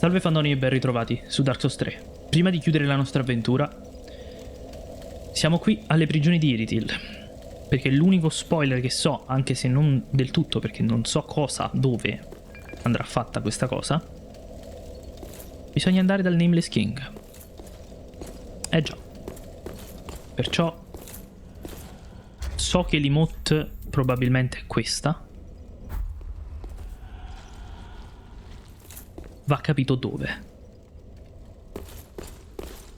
Salve fandoni e ben ritrovati su Dark Souls 3. Prima di chiudere la nostra avventura, siamo qui alle prigioni di Irithyll. Perché l'unico spoiler che so, anche se non del tutto, perché non so cosa, dove andrà fatta questa cosa, bisogna andare dal Nameless King. Già. Perciò so che l'emote probabilmente è questa. Va capito dove.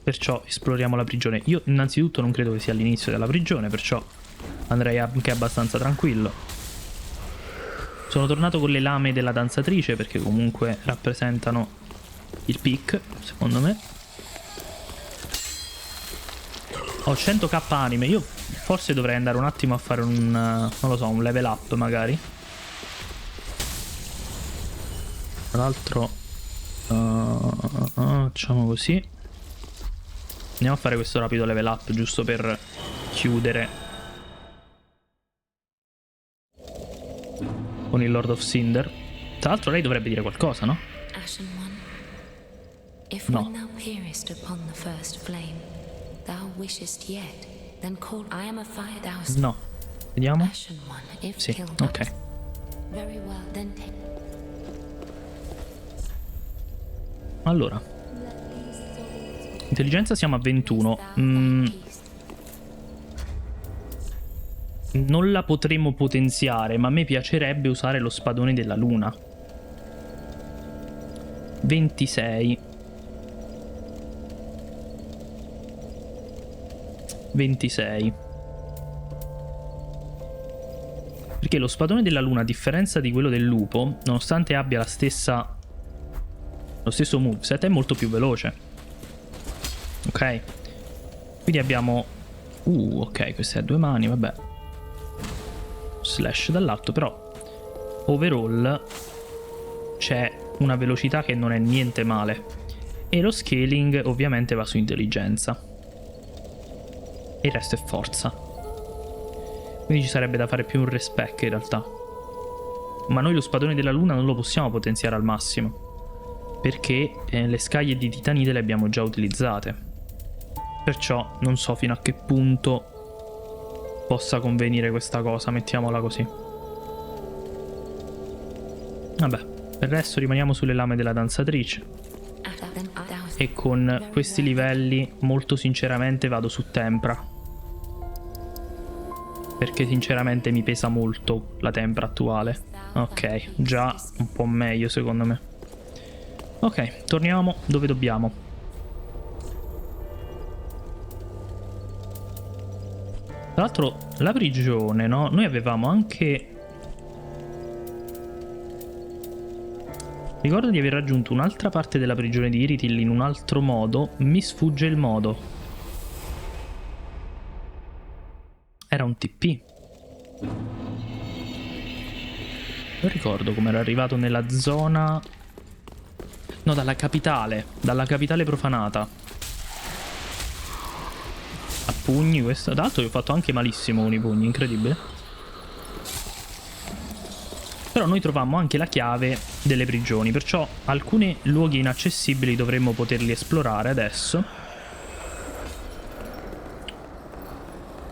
Perciò esploriamo la prigione. Io innanzitutto non credo che sia all'inizio della prigione, perciò andrei anche abbastanza tranquillo. Sono tornato con le lame della danzatrice perché comunque rappresentano il peak, secondo me. Ho 100k anime. Io forse dovrei andare un attimo a fare un, non lo so, un level up magari. Tra l'altro facciamo così. Andiamo a fare questo rapido level up giusto per chiudere con il Lord of Cinder. Tra l'altro lei dovrebbe dire qualcosa, no? No. No. Vediamo. Sì, ok. Allora, intelligenza siamo a 21. Non la potremo potenziare, ma a me piacerebbe usare lo spadone della luna. 26. 26. Perché lo spadone della luna, a differenza di quello del lupo, nonostante abbia lo stesso moveset, è molto più veloce. Ok. Quindi abbiamo... ok, queste a due mani, vabbè. Slash dall'alto, però overall c'è una velocità che non è niente male. E lo scaling ovviamente va su intelligenza. E il resto è forza. Quindi ci sarebbe da fare più un respec in realtà. Ma noi lo spadone della luna non lo possiamo potenziare al massimo, perché le scaglie di titanite le abbiamo già utilizzate. Perciò non so fino a che punto possa convenire questa cosa, mettiamola così. Vabbè, per il resto rimaniamo sulle lame della danzatrice. E con questi livelli molto sinceramente vado su tempra, perché sinceramente mi pesa molto la tempra attuale. Ok, già un po' meglio secondo me. Ok, torniamo dove dobbiamo. Tra l'altro la prigione, no? Noi avevamo anche... Ricordo di aver raggiunto un'altra parte della prigione di Irithyll in un altro modo. Mi sfugge il modo. Era un TP. Non ricordo come ero arrivato nella zona... No, dalla capitale profanata. A pugni questo. Tra l'altro io ho fatto anche malissimo con i pugni, incredibile. Però noi trovammo anche la chiave delle prigioni, perciò alcuni luoghi inaccessibili dovremmo poterli esplorare adesso.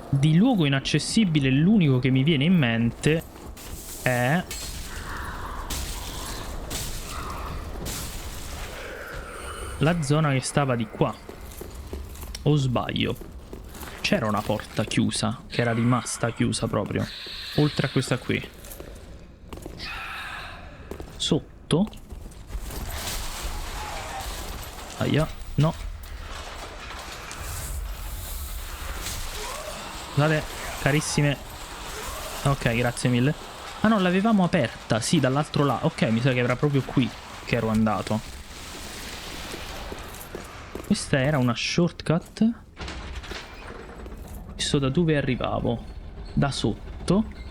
Di luogo inaccessibile l'unico che mi viene in mente è... la zona che stava di qua. O sbaglio? C'era una porta chiusa, che era rimasta chiusa proprio, oltre a questa qui. Sotto? Aia, no. Scusate, carissime. Ok, grazie mille. Ah no, l'avevamo aperta, sì, dall'altro lato. Ok, mi sa che era proprio qui che ero andato. Questa era una shortcut. Visto da dove arrivavo. Da sotto.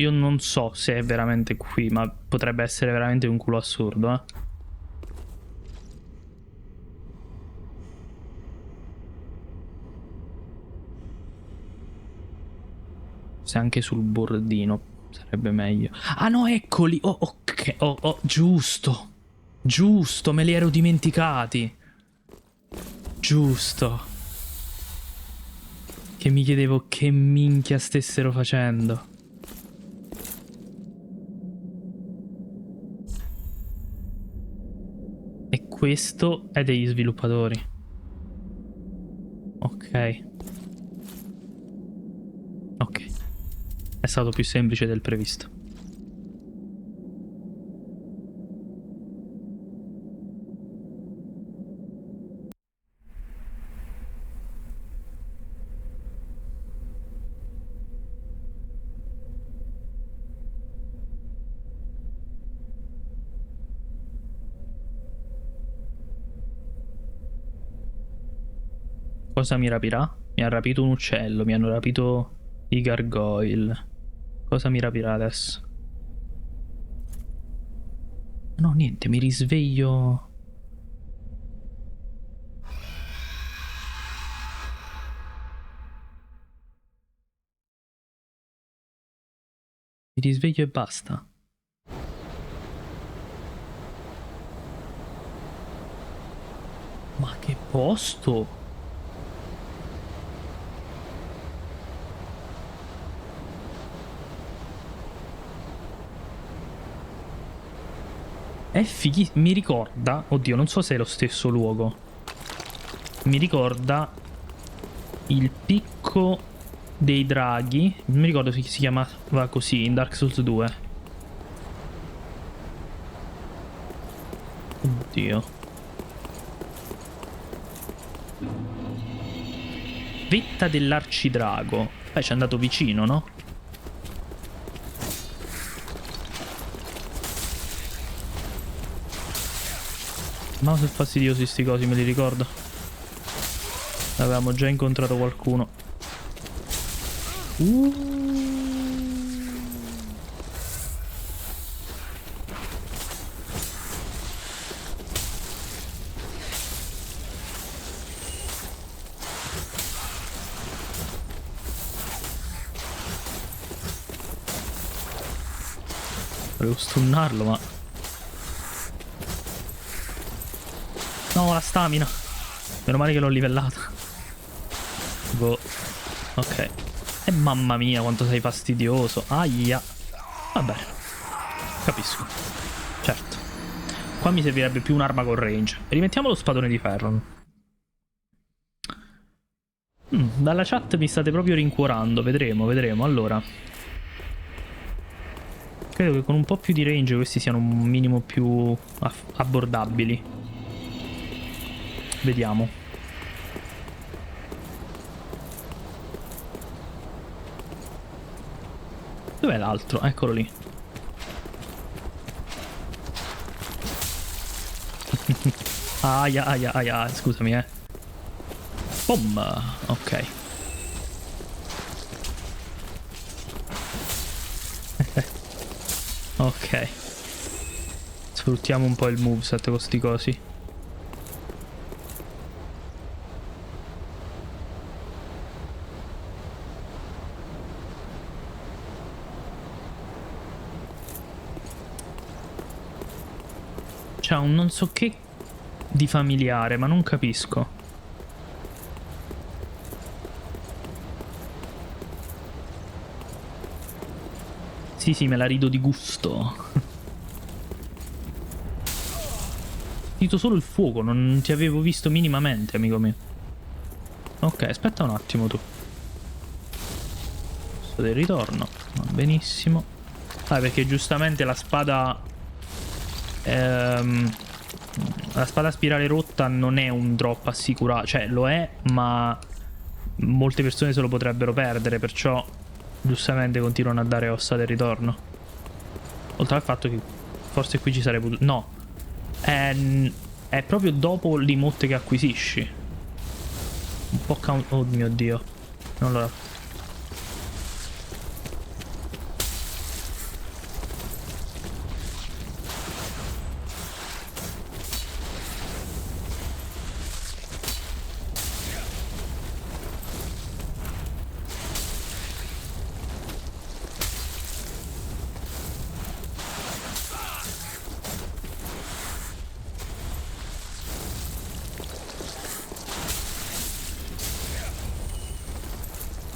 Io non so se è veramente qui, ma potrebbe essere veramente un culo assurdo, eh. Se anche sul bordino sarebbe meglio. Ah no, eccoli! Oh, ok. Oh, oh, giusto. Giusto, me li ero dimenticati. Giusto. Che mi chiedevo che minchia stessero facendo. E questo è degli sviluppatori. Ok. Ok. È stato più semplice del previsto. Cosa mi rapirà? Mi ha rapito un uccello, mi hanno rapito i gargoyle. Cosa mi rapirà adesso? No, niente, mi risveglio. Mi risveglio e basta. Ma che posto? È fighissimo. Mi ricorda... Oddio, non so se è lo stesso luogo. Mi ricorda il picco dei draghi. Non mi ricordo se si chiamava così in Dark Souls 2. Oddio. Vetta dell'arcidrago. Ci è andato vicino, no? Ma se fastidiosi sti cosi, me li ricordo. Avevamo già incontrato qualcuno. Volevo stunnarlo, ma... No, la stamina. Meno male che l'ho livellata. Boh. Ok. E mamma mia quanto sei fastidioso. Aia. Vabbè. Capisco. Certo. Qua mi servirebbe più un'arma con range. Rimettiamo lo spadone di ferro. Dalla chat mi state proprio rincuorando. Vedremo, vedremo. Allora. Credo che con un po' più di range questi siano un minimo più abbordabili. Vediamo. Dov'è l'altro? Eccolo lì. Aia, aia, aia. Scusami, Boom. Ok. Ok. Sfruttiamo un po' il moveset con sti cosi. C'ha un non so che di familiare, ma non capisco. Sì, sì, me la rido di gusto. Dito solo il fuoco, non ti avevo visto minimamente, amico mio. Ok, aspetta un attimo tu. Questo del ritorno. Va benissimo. Ah, perché giustamente la spada... la spada a spirale rotta non è un drop assicurato. Cioè, lo è, ma... molte persone se lo potrebbero perdere, perciò... giustamente continuano a dare ossa del ritorno. Oltre al fatto che forse qui ci sarebbe potuto... No. È proprio dopo l'emote che acquisisci. Un po' oh mio Dio. Non lo...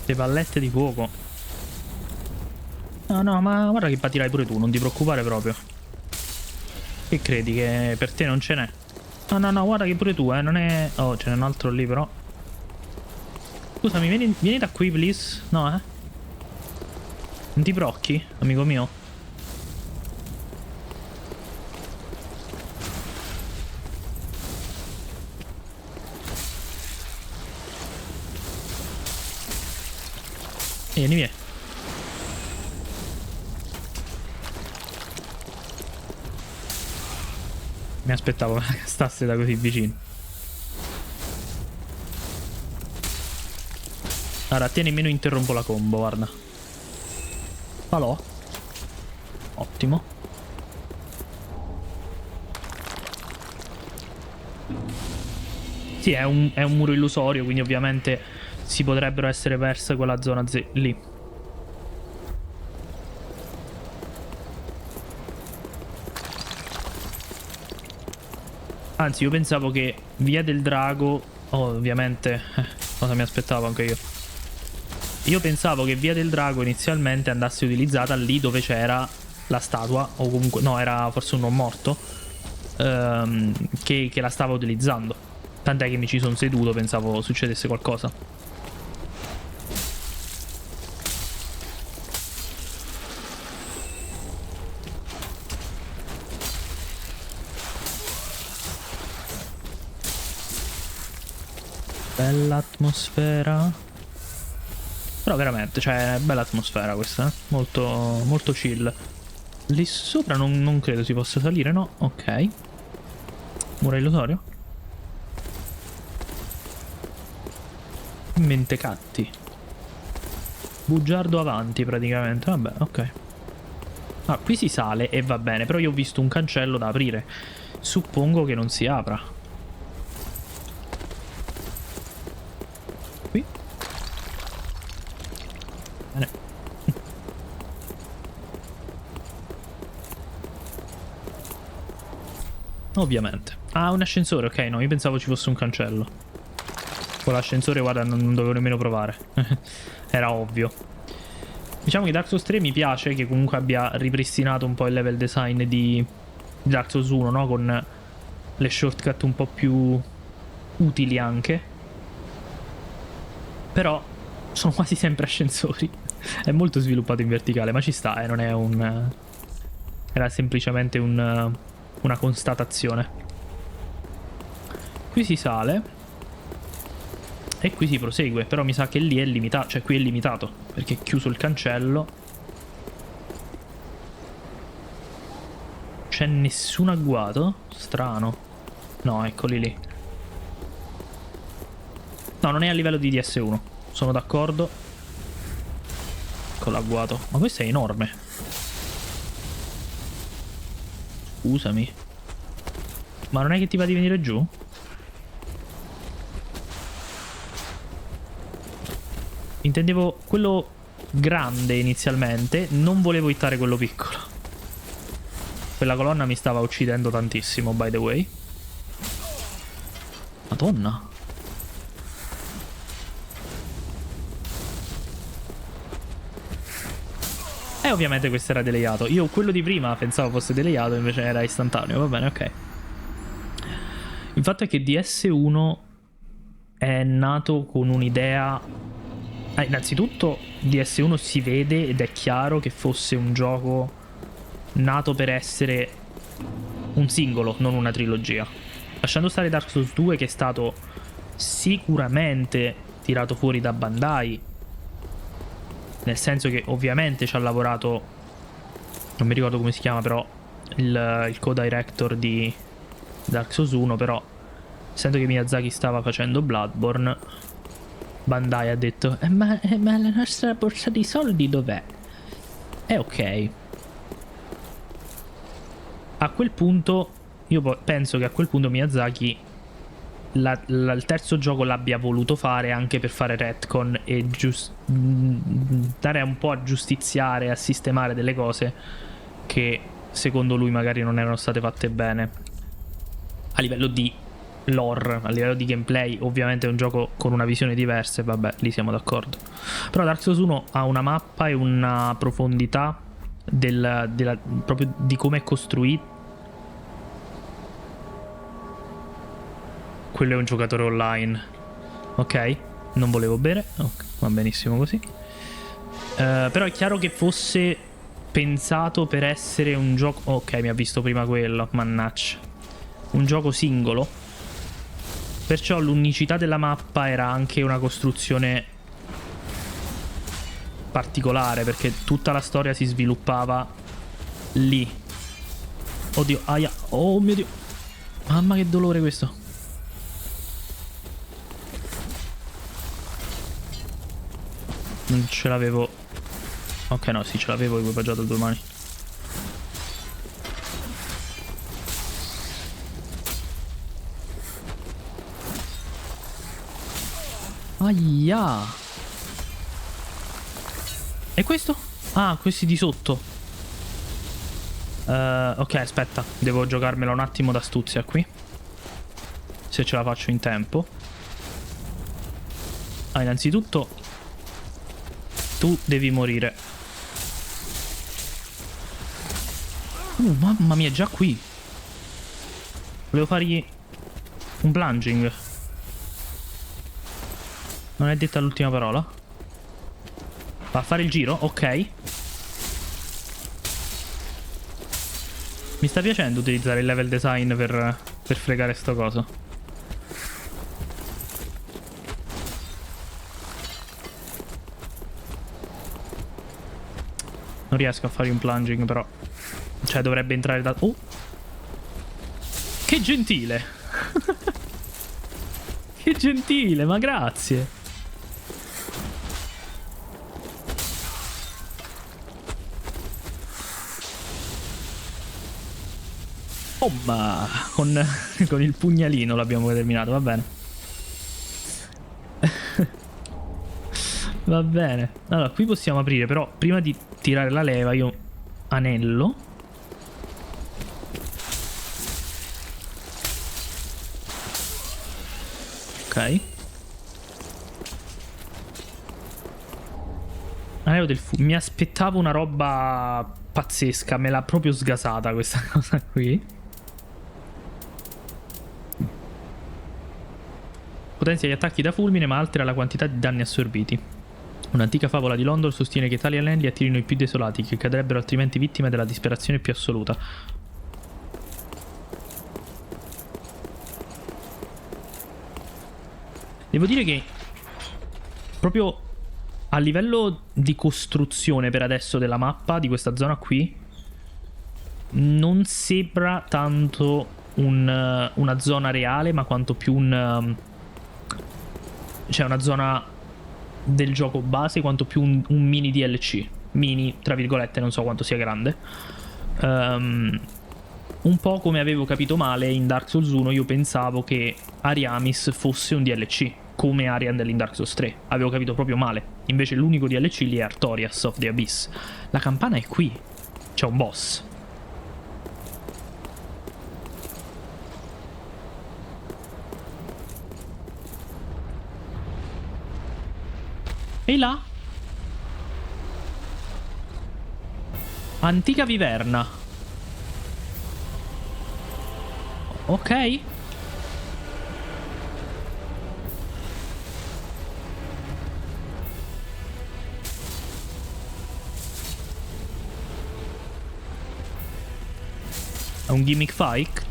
Le pallette di fuoco. No, no, ma guarda che patirai pure tu, non ti preoccupare proprio. Che credi che per te non ce n'è? No, no, no, guarda che pure tu, non è... Oh, ce n'è un altro lì però. Scusami, vieni da qui, please. No, non ti brocchi, amico mio? Vieni, vieni. Mi aspettavo che stasse da così vicino. Allora, tieni meno interrompo la combo, guarda. Falò. Ottimo. Sì, è un muro illusorio, quindi ovviamente si potrebbero essere perse quella zona lì. Anzi, io pensavo che Via del Drago... Oh, ovviamente... cosa mi aspettavo anche io? Io pensavo che Via del Drago inizialmente andasse utilizzata lì dove c'era la statua, o comunque... No, era forse un non morto, che la stava utilizzando. Tant'è che mi ci sono seduto, pensavo succedesse qualcosa. Bella atmosfera. Però veramente, cioè, bella atmosfera questa, eh? Molto, molto chill. Lì sopra non credo si possa salire, no? Ok. Muro illusorio. Mentecatti. Bugiardo avanti praticamente. Vabbè, ok. Ah, qui si sale e va bene. Però io ho visto un cancello da aprire. Suppongo che non si apra. Qui. Bene. Ovviamente. Ah, un ascensore, ok. No, io pensavo ci fosse un cancello. Con l'ascensore, guarda, non dovevo nemmeno provare. Era ovvio. Diciamo che Dark Souls 3 mi piace che comunque abbia ripristinato un po' il level design di Dark Souls 1, no? Con le shortcut un po' più utili anche. Però sono quasi sempre ascensori. È molto sviluppato in verticale, ma ci sta, non è un... Era semplicemente una constatazione. Qui si sale. E qui si prosegue, però mi sa che lì è limitato, cioè qui è limitato, perché è chiuso il cancello. C'è nessun agguato? Strano. No, eccoli lì. No, non è a livello di DS1, sono d'accordo. Con l'agguato. Ma questo è enorme. Scusami. Ma non è che ti va di venire giù? Intendevo quello grande inizialmente, non volevo hittare quello piccolo. Quella colonna mi stava uccidendo tantissimo, by the way. Madonna. E ovviamente questo era delayato. Io quello di prima pensavo fosse delayato, invece era istantaneo. Va bene, ok. Il fatto è che DS1 è nato con un'idea... innanzitutto DS1 si vede ed è chiaro che fosse un gioco nato per essere un singolo, non una trilogia. Lasciando stare Dark Souls 2, che è stato sicuramente tirato fuori da Bandai, nel senso che ovviamente ci ha lavorato, non mi ricordo come si chiama però, il co-director di Dark Souls 1, però essendo che Miyazaki stava facendo Bloodborne, Bandai ha detto ma la nostra borsa di soldi dov'è? Ok. A quel punto io penso che a quel punto Miyazaki il terzo gioco l'abbia voluto fare anche per fare retcon e dare un po' a giustiziare, a sistemare delle cose che secondo lui magari non erano state fatte bene a livello di lore, a livello di gameplay, ovviamente è un gioco con una visione diversa e vabbè, lì siamo d'accordo. Però Dark Souls 1 ha una mappa e una profondità proprio di come è costruito. Quello è un giocatore online. Ok, non volevo bere. Okay, va benissimo così. Però è chiaro che fosse pensato per essere un gioco... Ok, mi ha visto prima quello, mannaggia. Un gioco singolo. Perciò l'unicità della mappa era anche una costruzione particolare, perché tutta la storia si sviluppava lì. Oddio, aia. Oh mio Dio. Mamma che dolore questo. Non ce l'avevo. Ok, no, sì, ce l'avevo equipaggiato a due mani. Aia. E questo? Ah, questi di sotto. Ok, aspetta. Devo giocarmela un attimo d'astuzia qui. Se ce la faccio in tempo. Ah, innanzitutto tu devi morire. Mamma mia, già qui. Volevo fargli un plunging. Non è detta l'ultima parola. Va a fare il giro, ok. Mi sta piacendo utilizzare il level design per fregare sto coso. Non riesco a fare un plunging però. Cioè dovrebbe entrare da... Oh! Che gentile! Che gentile, ma grazie! Oh, ma con il pugnalino l'abbiamo terminato, va bene. Va bene. Allora, qui possiamo aprire, però prima di tirare la leva io... Anello. Ok. Anello del fumo. Mi aspettavo una roba pazzesca, me l'ha proprio sgasata questa cosa qui. Potenzia gli attacchi da fulmine, ma altera la quantità di danni assorbiti. Un'antica favola di London sostiene che tali anelli attirino i più desolati, che cadrebbero altrimenti vittime della disperazione più assoluta. Devo dire che proprio a livello di costruzione per adesso della mappa di questa zona qui non sembra tanto una zona reale, ma quanto più cioè una zona del gioco base, quanto più un mini DLC. Mini, tra virgolette, non so quanto sia grande. Un po' come avevo capito male in Dark Souls 1, io pensavo che Ariamis fosse un DLC, come Ariandel in Dark Souls 3. Avevo capito proprio male. Invece l'unico DLC lì è Artorias of the Abyss. La campana è qui. C'è un boss. E là? Antica viverna. Ok. È un gimmick fight?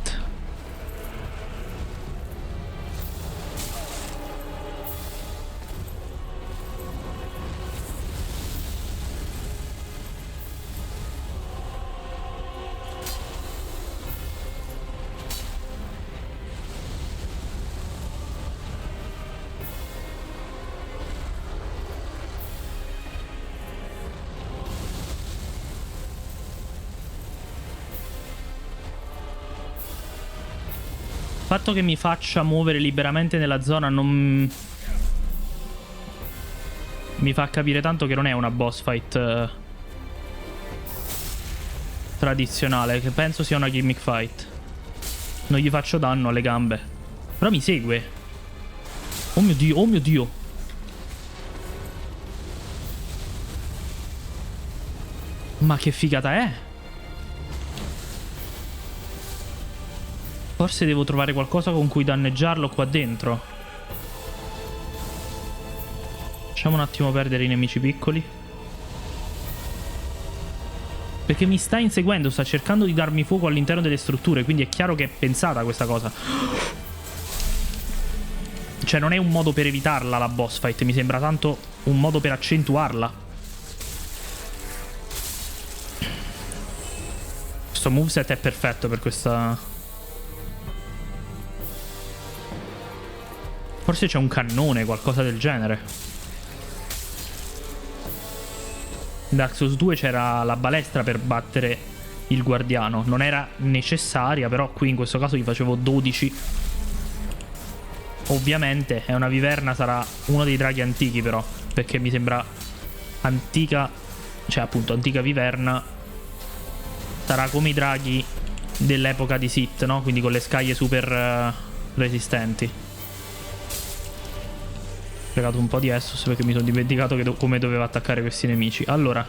Il fatto che mi faccia muovere liberamente nella zona non mi fa capire tanto che non è una boss fight tradizionale, che penso sia una gimmick fight. Non gli faccio danno alle gambe. Però mi segue. Oh mio Dio, oh mio Dio. Ma che figata è? Forse devo trovare qualcosa con cui danneggiarlo qua dentro. Lasciamo un attimo perdere i nemici piccoli. Perché mi sta inseguendo, sta cercando di darmi fuoco all'interno delle strutture, quindi è chiaro che è pensata questa cosa. Cioè non è un modo per evitarla la boss fight, mi sembra tanto un modo per accentuarla. Questo moveset è perfetto per questa... Forse c'è un cannone, qualcosa del genere. In Dark Souls 2 c'era la balestra per battere il guardiano. Non era necessaria, però qui in questo caso gli facevo 12. Ovviamente è una viverna, sarà uno dei draghi antichi però, perché mi sembra antica, cioè appunto antica viverna. Sarà come i draghi dell'epoca di Sith, no? Quindi con le scaglie super resistenti. Ho fregato un po' di Estus perché mi sono dimenticato che come dovevo attaccare questi nemici. Allora,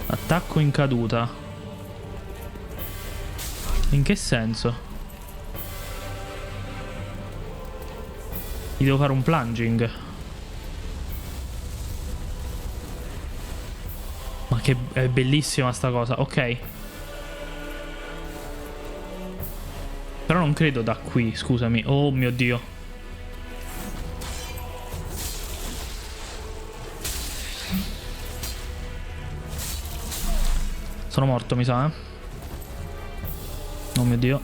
attacco in caduta. In che senso? Gli devo fare un plunging. Ma che è bellissima sta cosa. Ok. Però non credo da qui, scusami. Oh mio Dio. Sono morto, mi sa, eh. Oh mio Dio.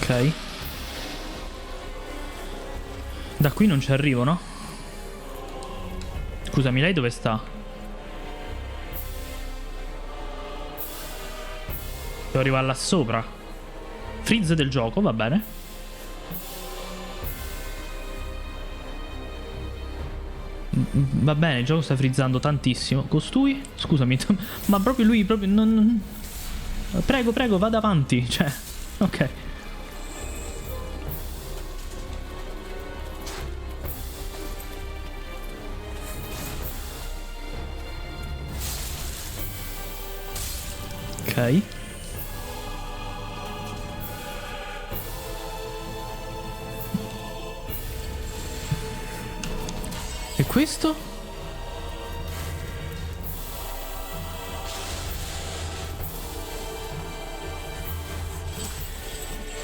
Ok. Da qui non ci arrivo, no? Scusami, lei dove sta? Devo arrivare là sopra. Freeze del gioco, va bene. Va bene, il gioco sta frizzando tantissimo. Costui? Scusami, ma proprio lui, proprio... Prego, prego, vada avanti. Cioè, ok. Ok. E questo?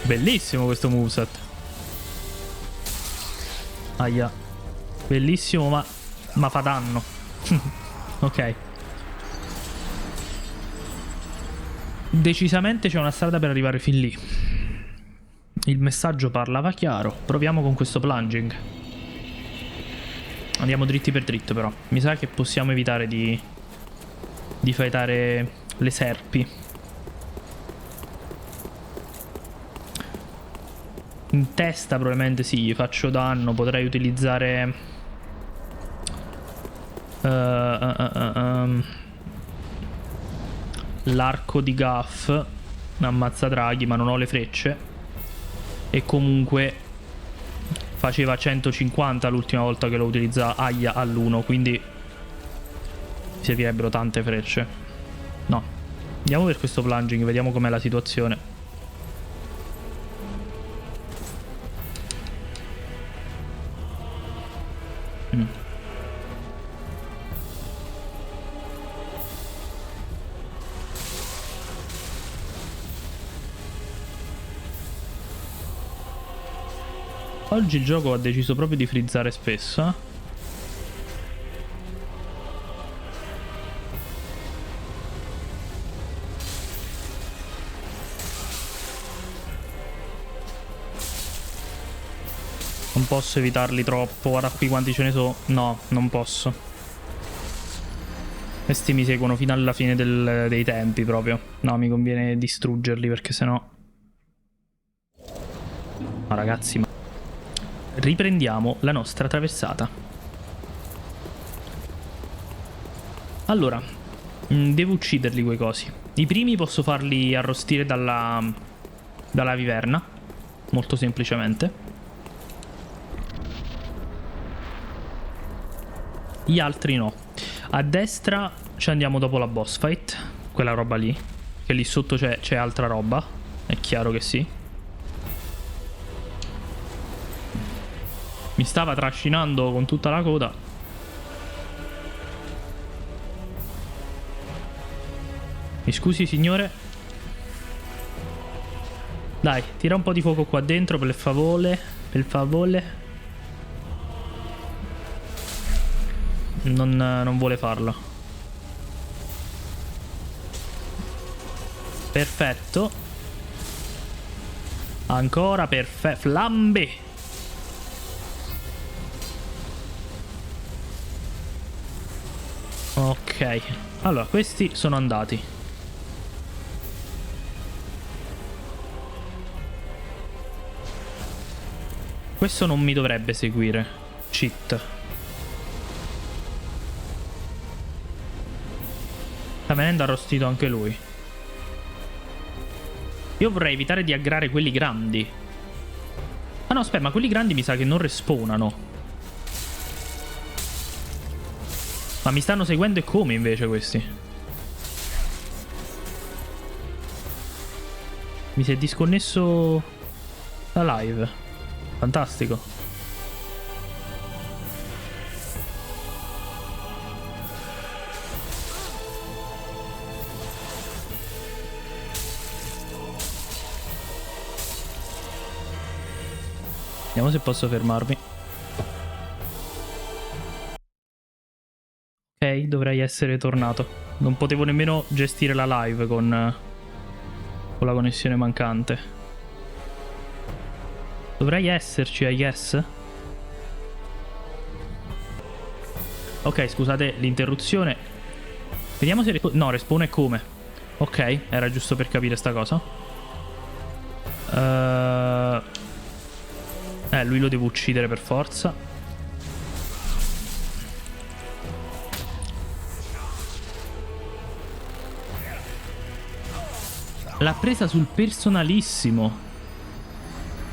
Bellissimo questo moveset. Aia. Bellissimo, ma fa danno. Ok. Decisamente c'è una strada per arrivare fin lì. Il messaggio parlava chiaro. Proviamo con questo plunging. Andiamo dritti per dritto però. Mi sa che possiamo evitare di fightare le serpi. In testa probabilmente sì, gli faccio danno. Potrei utilizzare l'arco di Gaff. Ammazza draghi, ma non ho le frecce. E comunque faceva 150 l'ultima volta che lo utilizzava Aia all'1, quindi mi servirebbero tante frecce. No. Andiamo per questo plunging, vediamo com'è la situazione. Oggi il gioco ha deciso proprio di frizzare spesso. Non posso evitarli troppo. Guarda qui quanti ce ne sono. No, non posso. Questi mi seguono fino alla fine dei tempi proprio. No, mi conviene distruggerli perché sennò Ma ragazzi, ma... Riprendiamo la nostra traversata. Allora, devo ucciderli quei cosi. I primi posso farli arrostire dalla viverna, molto semplicemente. Gli altri no. A destra ci andiamo dopo la boss fight, quella roba lì, che lì sotto c'è altra roba, è chiaro che sì. Mi stava trascinando con tutta la coda. Mi scusi signore. Dai, tira un po' di fuoco qua dentro per favore. Per favore. Non vuole farlo. Perfetto. Ancora perfetto. Flambe. Ok. Allora, questi sono andati. Questo non mi dovrebbe seguire. Cheat. Sta venendo arrostito anche lui. Io vorrei evitare di aggrare quelli grandi. Ah no, aspetta, ma quelli grandi mi sa che non respawnano. Ma mi stanno seguendo e come invece questi? Mi si è disconnesso la live. Fantastico. Vediamo se posso fermarmi. Ok, dovrei essere tornato. Non potevo nemmeno gestire la live con la connessione mancante. Dovrei esserci, I guess. Ok, scusate l'interruzione. Vediamo se... No, respawn è come. Ok, era giusto per capire sta cosa. Lui lo devo uccidere per forza. L'ha presa sul personalissimo.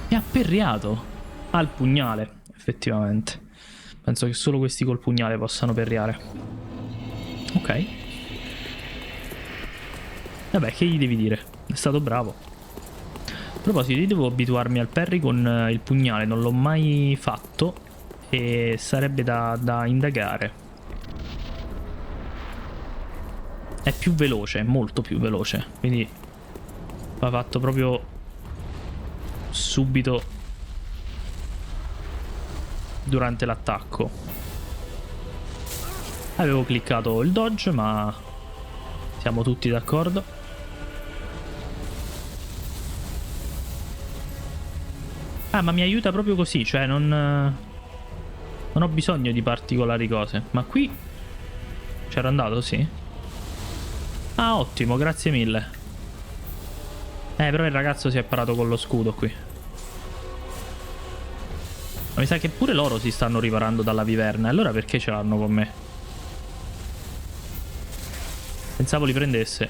Mi ha perriato. Ha il pugnale, effettivamente. Penso che solo questi col pugnale possano perriare. Ok. Vabbè, che gli devi dire? È stato bravo. A proposito, io devo abituarmi al parry con il pugnale. Non l'ho mai fatto e sarebbe da indagare. È più veloce, molto più veloce. Quindi va fatto proprio subito durante l'attacco. Avevo cliccato il dodge, ma siamo tutti d'accordo. Ah, ma mi aiuta proprio così, cioè non ho bisogno di particolari cose. Ma qui c'era andato, sì? Ah, ottimo, grazie mille. Però il ragazzo si è parato con lo scudo qui. Ma mi sa che pure loro si stanno riparando dalla viverna. Allora perché ce l'hanno con me? Pensavo li prendesse.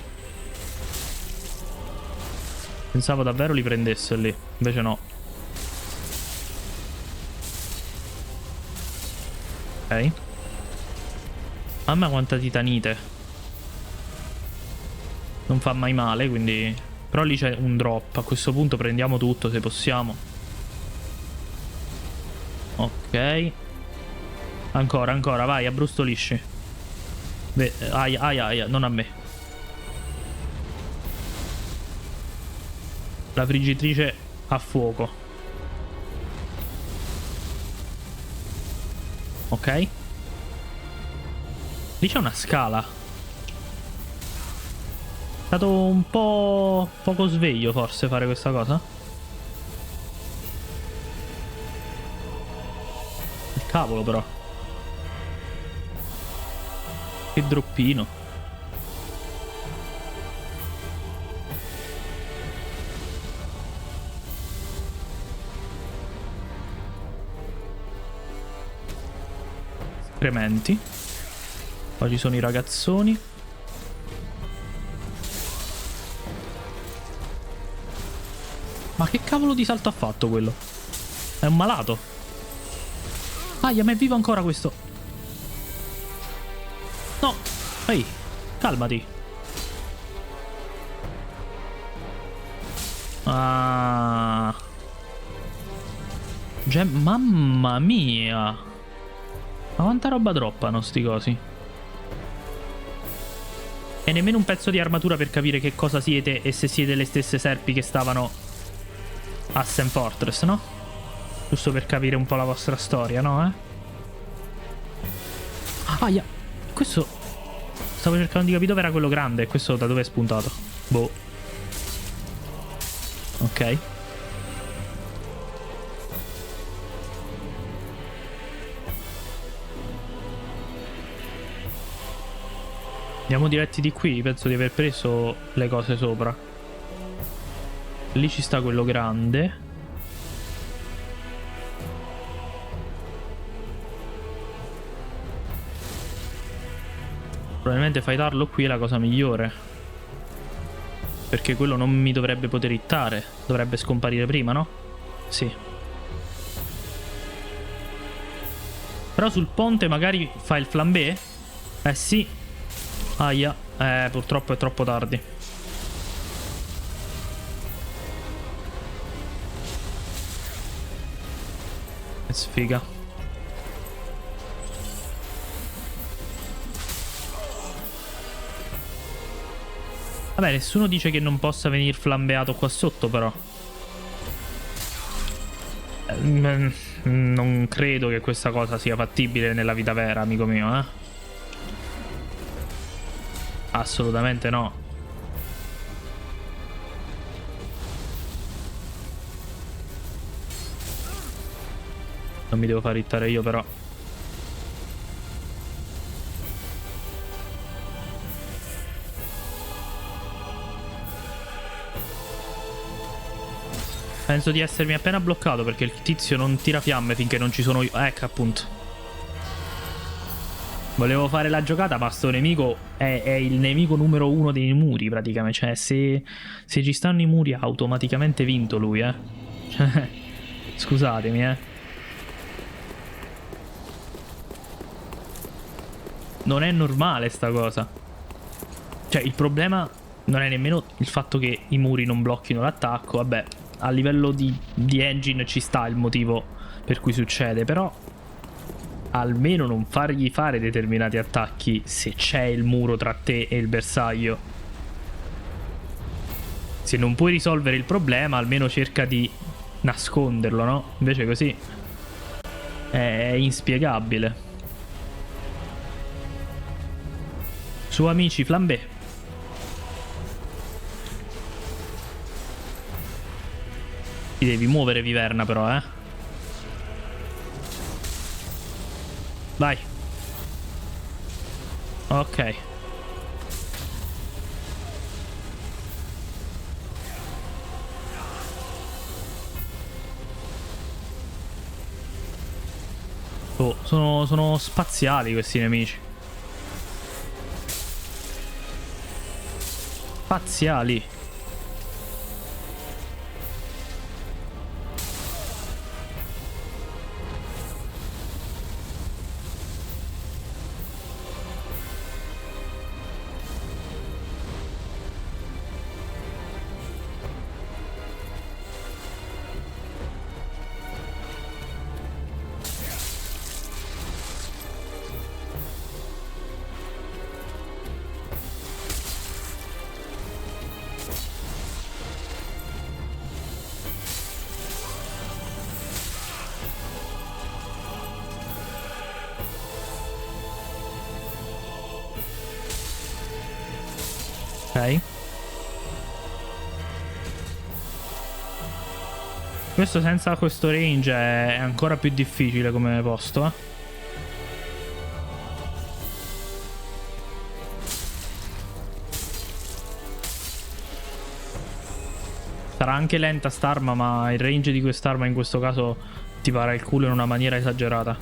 Pensavo davvero li prendesse lì. Invece no. Ok. Mamma quanta titanite. Non fa mai male, quindi... Però lì c'è un drop. A questo punto prendiamo tutto se possiamo. Ok. Ancora, ancora, vai, abbrustolisci. Aia, aia, aia, non a me. La friggitrice a fuoco. Ok. Lì c'è una scala. È stato un po' poco sveglio forse fare questa cosa. Il cavolo però. Che droppino. Crementi. Poi ci sono i ragazzoni. Ma che cavolo di salto ha fatto quello? È un malato. Aia, ma è vivo ancora questo. No. Ehi, calmati. Ah. Mamma mia. Ma quanta roba droppano sti cosi. E nemmeno un pezzo di armatura per capire che cosa siete e se siete le stesse serpi che stavano a Sam Fortress, no? Giusto per capire un po' la vostra storia, no, Aia. Questo... Stavo cercando di capire dove era quello grande. E questo da dove è spuntato? Boh. Ok. Andiamo diretti di qui. Penso di aver preso le cose sopra. Lì ci sta quello grande. Probabilmente fightarlo qui è la cosa migliore. Perché quello non mi dovrebbe poter hittare. Dovrebbe scomparire prima, no? Sì. Però sul ponte magari fa il flambé? Eh sì. Aia. Purtroppo è troppo tardi. Che sfiga. Vabbè, nessuno dice che non possa venire flambeato qua sotto, però. Non credo che questa cosa sia fattibile nella vita vera, amico mio, Assolutamente no. Non mi devo far hittare io, però. Penso di essermi appena bloccato perché il tizio non tira fiamme finché non ci sono io. Ecco, appunto. Volevo fare la giocata, ma sto nemico è il nemico numero 1 dei muri, praticamente. Cioè, se ci stanno i muri ha automaticamente vinto lui, Scusatemi, Non è normale sta cosa. Cioè, il problema non è nemmeno il fatto che i muri non blocchino l'attacco. Vabbè, a livello di engine ci sta il motivo per cui succede, però almeno non fargli fare determinati attacchi se c'è il muro tra te e il bersaglio. Se non puoi risolvere il problema, almeno cerca di nasconderlo, no? Invece così è inspiegabile. Su, amici, flambé. Ti devi muovere, Viverna, però, Vai. Ok. Oh, sono spaziali questi nemici. Spaziali. Ok. Questo senza questo range è ancora più difficile come posto, Sarà anche lenta st'arma, ma il range di quest'arma in questo caso ti para il culo in una maniera esagerata.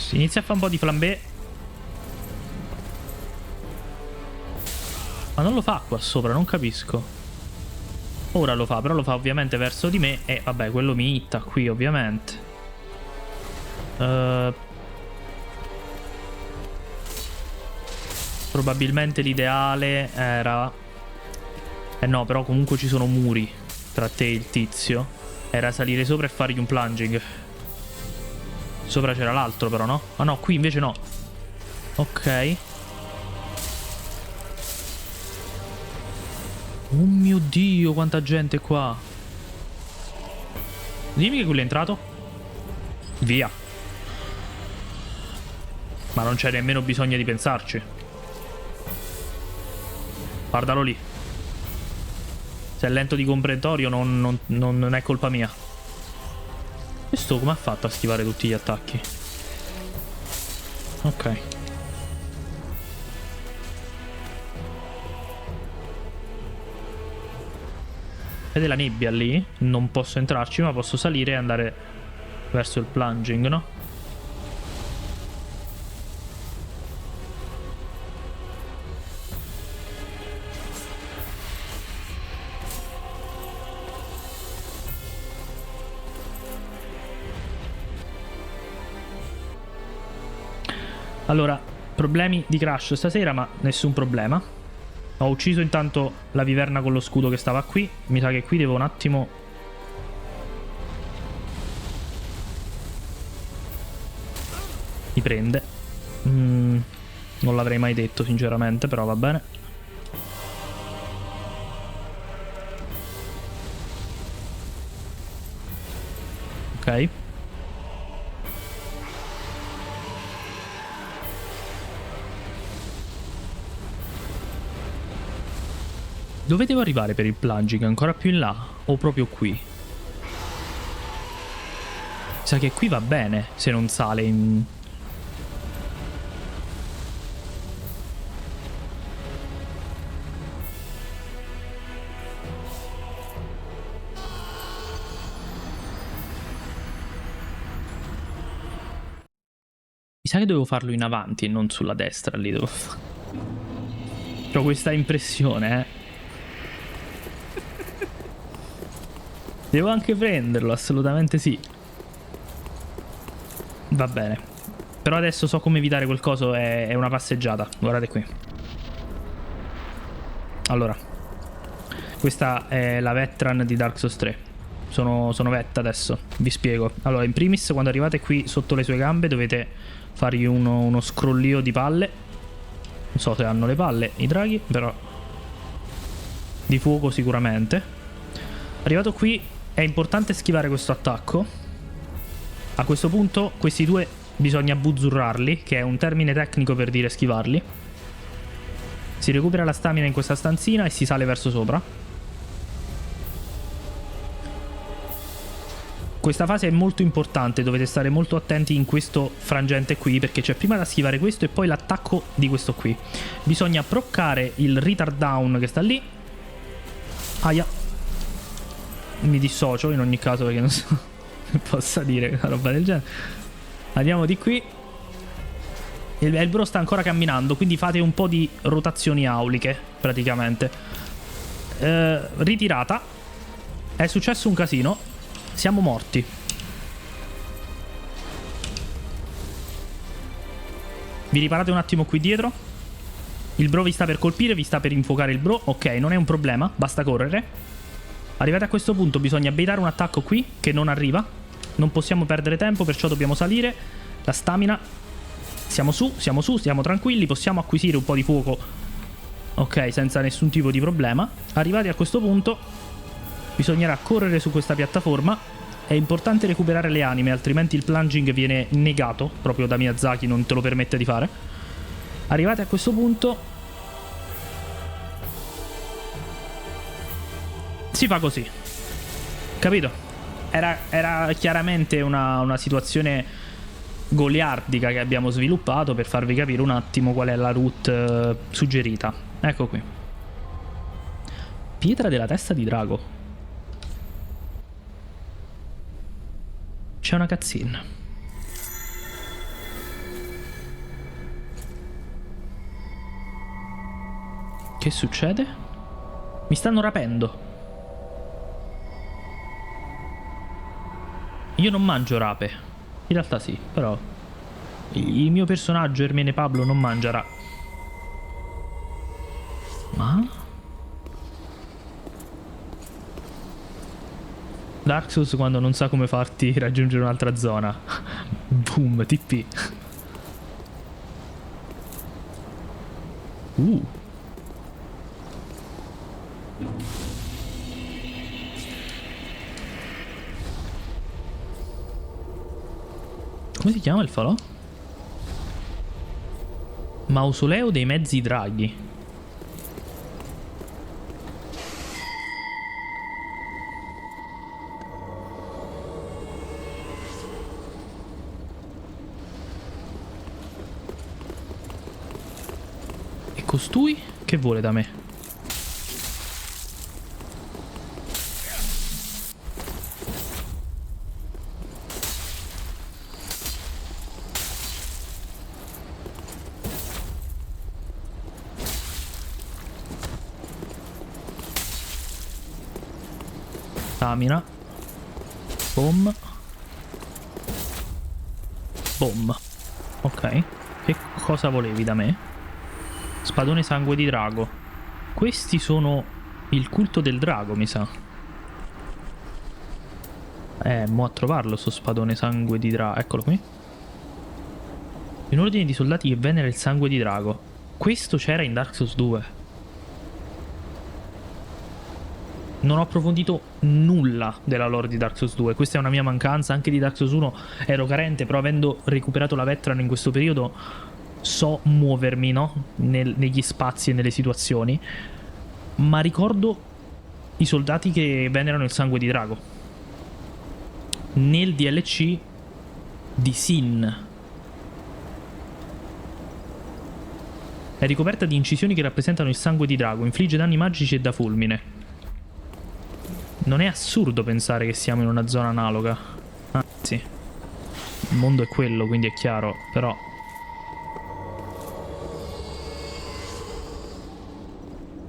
Si inizia a fare un po' di flambé. Ma non lo fa qua sopra, non capisco. Ora lo fa, però lo fa ovviamente verso di me. E vabbè, quello mi hitta qui ovviamente. Probabilmente l'ideale era... no, però comunque ci sono muri tra te e il tizio. Era salire sopra e fargli un plunging. Sopra c'era l'altro però, no? Ah no, qui invece no. Ok. Oh mio Dio, quanta gente qua. Dimmi che quello è entrato. Via. Ma non c'è nemmeno bisogno di pensarci. Guardalo lì. Se è lento di comprentorio non è colpa mia. Questo come ha fatto a schivare tutti gli attacchi? Ok. Vede la nebbia lì? Non posso entrarci, ma posso salire e andare verso il plunging, no? Allora, problemi di crash stasera, ma nessun problema. Ho ucciso intanto la viverna con lo scudo che stava qui. Mi sa che qui devo un attimo... Mi prende. Non l'avrei mai detto sinceramente, però va bene. Ok. Dove devo arrivare per il plunging? Ancora più in là? O proprio qui? Sa che qui va bene se non sale in... Mi sa che dovevo farlo in avanti e non sulla destra lì. Ho questa impressione, eh. Devo anche prenderlo, assolutamente sì. Va bene. Però adesso so come evitare quel coso, è una passeggiata. Guardate qui. Allora. Questa è la veteran di Dark Souls 3. Sono vet adesso. Vi spiego. Allora, in primis, quando arrivate qui sotto le sue gambe dovete fargli uno scrollio di palle. Non so se hanno le palle i draghi, però... Di fuoco sicuramente. Arrivato qui è importante schivare questo attacco. A questo punto questi due bisogna buzzurrarli, che è un termine tecnico per dire schivarli. Si recupera la stamina in questa stanzina e si sale verso sopra. Questa fase è molto importante, dovete stare molto attenti in questo frangente qui, perché c'è prima da schivare questo e poi l'attacco di questo qui. Bisogna proccare il retard down che sta lì. Aia. Mi dissocio in ogni caso perché non so che possa dire una roba del genere. Andiamo di qui. Il bro sta ancora camminando, quindi fate un po' di rotazioni auliche praticamente. Ritirata. È successo un casino. Siamo morti. Vi riparate un attimo qui dietro. Il bro vi sta per colpire, vi sta per infuocare il bro. Ok, non è un problema, basta correre. Arrivati a questo punto bisogna baitare un attacco qui che non arriva. Non possiamo perdere tempo, perciò dobbiamo salire. La stamina. Siamo su, siamo tranquilli. Possiamo acquisire un po' di fuoco. Ok, senza nessun tipo di problema. Arrivati a questo punto bisognerà correre su questa piattaforma. È importante recuperare le anime, altrimenti il plunging viene negato. Proprio da Miyazaki non te lo permette di fare. Arrivati a questo punto si fa così. Capito? Era chiaramente una situazione goliardica che abbiamo sviluppato per farvi capire un attimo qual è la route suggerita. Ecco qui. Pietra della testa di drago. C'è una cutscene. Che succede? Mi stanno rapendo. Io non mangio rape. In realtà sì, però il mio personaggio Ermene Pablo non mangia rape. Ma? Dark Souls quando non sa come farti raggiungere un'altra zona. Boom, TP. Come si chiama il falò? Mausoleo dei mezzi draghi. E costui che vuole da me? Stamina. Boom. Boom. Ok. Che cosa volevi da me? Spadone sangue di drago. Questi sono il culto del drago, mi sa. Mo a trovarlo sto spadone sangue di drago. Eccolo qui. Un ordine di soldati che venera il sangue di drago. Questo c'era in Dark Souls 2. Non ho approfondito nulla della lore di Dark Souls 2. Questa è una mia mancanza. Anche di Dark Souls 1 ero carente, però avendo recuperato la veteran in questo periodo so muovermi, no? Negli spazi e nelle situazioni. Ma ricordo i soldati che venerano il sangue di drago. Nel DLC di Sin. È ricoperta di incisioni che rappresentano il sangue di drago. Infligge danni magici e da fulmine. Non è assurdo pensare che siamo in una zona analoga. Anzi, il mondo è quello, quindi è chiaro, però...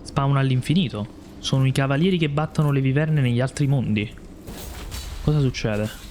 Spawn all'infinito. Sono i cavalieri che battono le viverne negli altri mondi. Cosa succede?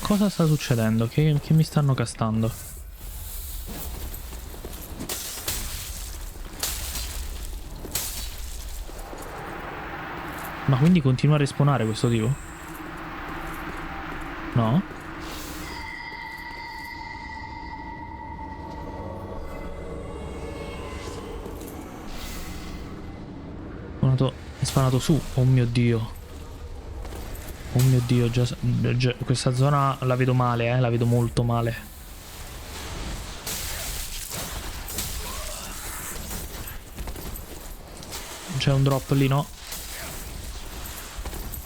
Cosa sta succedendo? Che mi stanno castando? Ma quindi continua a respawnare questo tipo? No? È spawnato su. Oh mio Dio. Oh mio Dio, già, questa zona la vedo male, la vedo molto male. C'è un drop lì, no?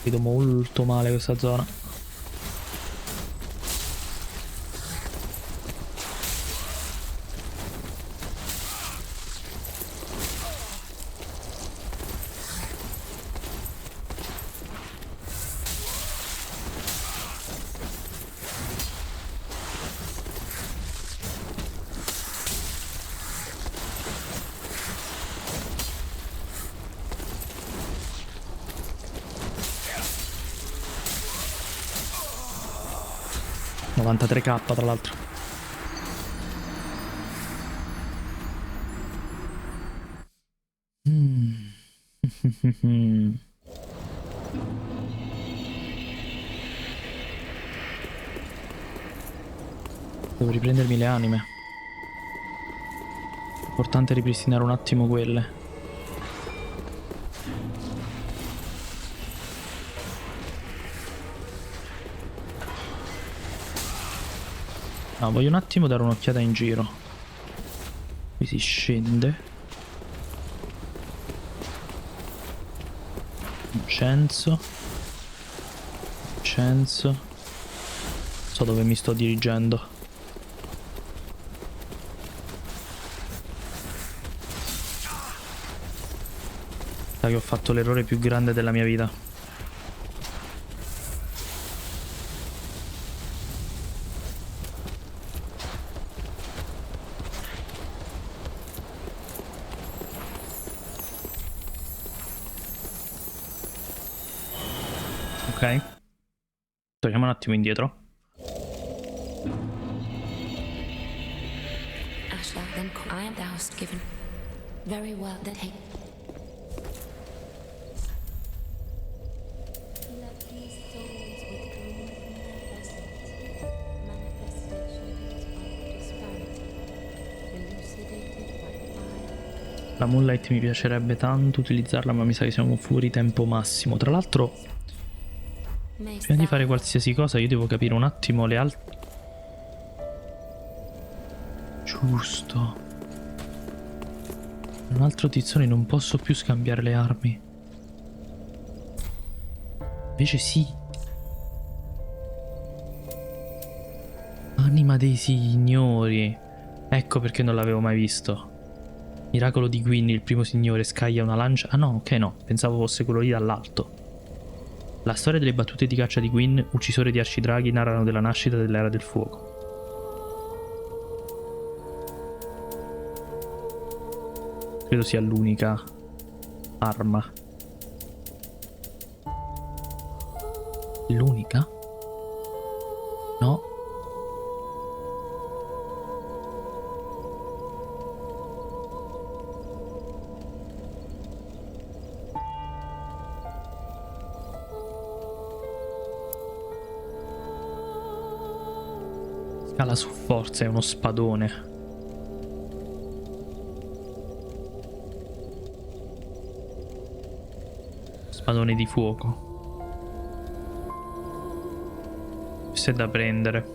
Vedo molto male questa zona. ...93k tra l'altro. Devo riprendermi le anime. Importante ripristinare un attimo quelle. No, voglio un attimo dare un'occhiata in giro. Qui si scende. Incenso. Incenso. So dove mi sto dirigendo. Sai che ho fatto l'errore più grande della mia vita. Ok. Torniamo un attimo indietro. Ashla, then I am thou hast given. Very well, then take. Let these souls withdrawn from their vessels, manifestations of disparity, elucidated by fire. La Moonlight mi piacerebbe tanto utilizzarla, ma mi sa che siamo fuori tempo massimo. Tra l'altro, prima di fare qualsiasi cosa io devo capire un attimo le altre... Giusto. Un altro tizzone, non posso più scambiare le armi. Invece sì. Anima dei signori. Ecco perché non l'avevo mai visto. Miracolo di Gwyn, il primo signore, scaglia una lancia... Ah no, ok no, pensavo fosse quello lì dall'alto. La storia delle battute di caccia di Gwyn, uccisore di arcidraghi, narrano della nascita dell'era del fuoco. Credo sia l'unica arma. L'unica? No? Scala su forza, è uno spadone. Spadone di fuoco. Questo è da prendere.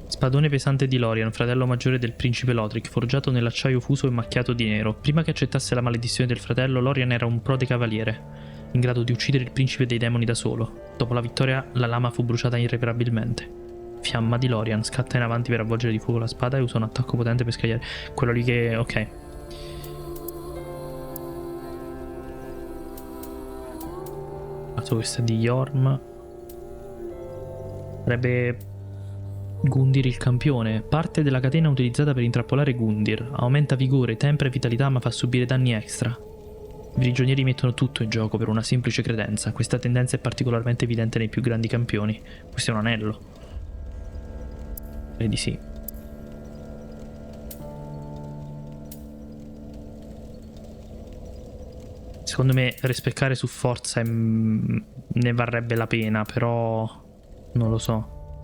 Spadone pesante di Lorien, fratello maggiore del principe Lothric, forgiato nell'acciaio fuso e macchiato di nero. Prima che accettasse la maledizione del fratello, Lorien era un prode cavaliere, in grado di uccidere il principe dei demoni da solo. Dopo la vittoria, la lama fu bruciata irreparabilmente. Fiamma di Lorien scatta in avanti per avvolgere di fuoco la spada e usa un attacco potente per scagliare. Quello lì che... ok. Questa è di Yorm. Sarebbe Gundir il campione. Parte della catena utilizzata per intrappolare Gundir. Aumenta vigore, tempra e vitalità ma fa subire danni extra. I prigionieri mettono tutto in gioco per una semplice credenza. Questa tendenza è particolarmente evidente nei più grandi campioni. Questo è un anello. Direi di sì. Secondo me respeccare su forza ne varrebbe la pena, però non lo so.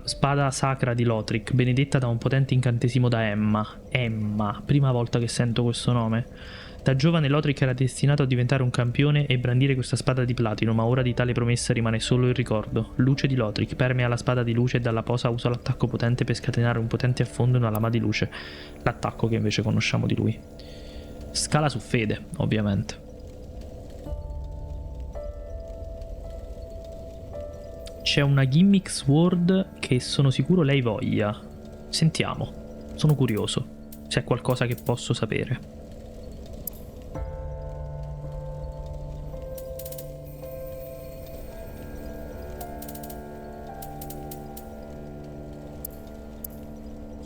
Spada sacra di Lothric, benedetta da un potente incantesimo da Emma. Emma, prima volta che sento questo nome. Da giovane Lothric era destinato a diventare un campione e brandire questa spada di platino, ma ora di tale promessa rimane solo il ricordo. Luce di Lothric, permea la spada di luce e dalla posa usa l'attacco potente per scatenare un potente affondo in una lama di luce. L'attacco che invece conosciamo di lui. Scala su fede, ovviamente. C'è una gimmick sword che sono sicuro lei voglia. Sentiamo. Sono curioso se è qualcosa che posso sapere.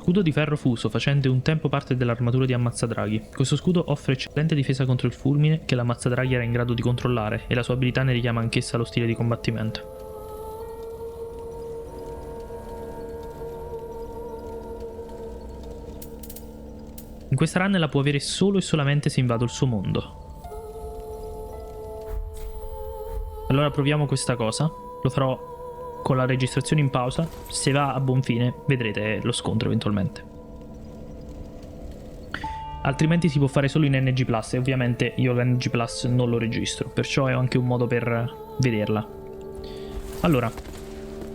Scudo di ferro fuso, facente un tempo parte dell'armatura di Ammazzadraghi. Questo scudo offre eccellente difesa contro il fulmine che l'Ammazzadraghi era in grado di controllare e la sua abilità ne richiama anch'essa lo stile di combattimento. In questa run la può avere solo e solamente se invado il suo mondo. Allora proviamo questa cosa. Lo farò con la registrazione in pausa. Se va a buon fine vedrete lo scontro eventualmente. Altrimenti si può fare solo in NG Plus e ovviamente io l'NG Plus non lo registro, perciò è anche un modo per vederla. Allora,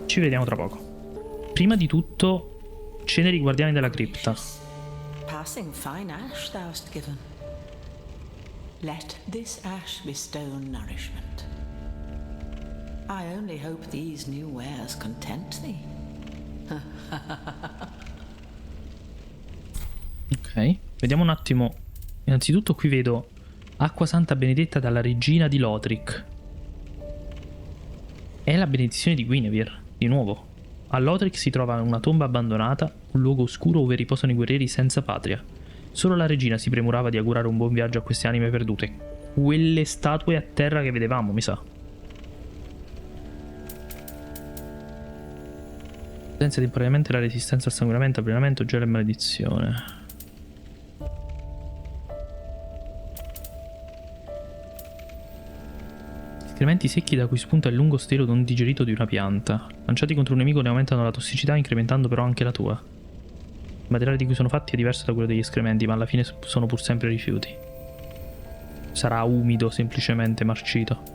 ci vediamo tra poco. Prima di tutto, Ceneri Guardiani della Cripta. Passing fine ash thou hast given. Let this ash bestow nourishment. I only hope these new wares content thee. Ok, vediamo un attimo. Innanzitutto qui vedo acqua santa benedetta dalla regina di Lothric. È la benedizione di Guinevere, di nuovo. A Lothric si trova una tomba abbandonata, un luogo oscuro dove riposano i guerrieri senza patria. Solo la regina si premurava di augurare un buon viaggio a queste anime perdute. Quelle statue a terra che vedevamo, mi sa. Potenzia temporaneamente la resistenza al sanguinamento, avvelenamento, gelo e maledizione. Escrementi secchi da cui spunta il lungo stelo non digerito di una pianta. Lanciati contro un nemico ne aumentano la tossicità, incrementando però anche la tua. Il materiale di cui sono fatti è diverso da quello degli escrementi, ma alla fine sono pur sempre rifiuti. Sarà umido, semplicemente marcito.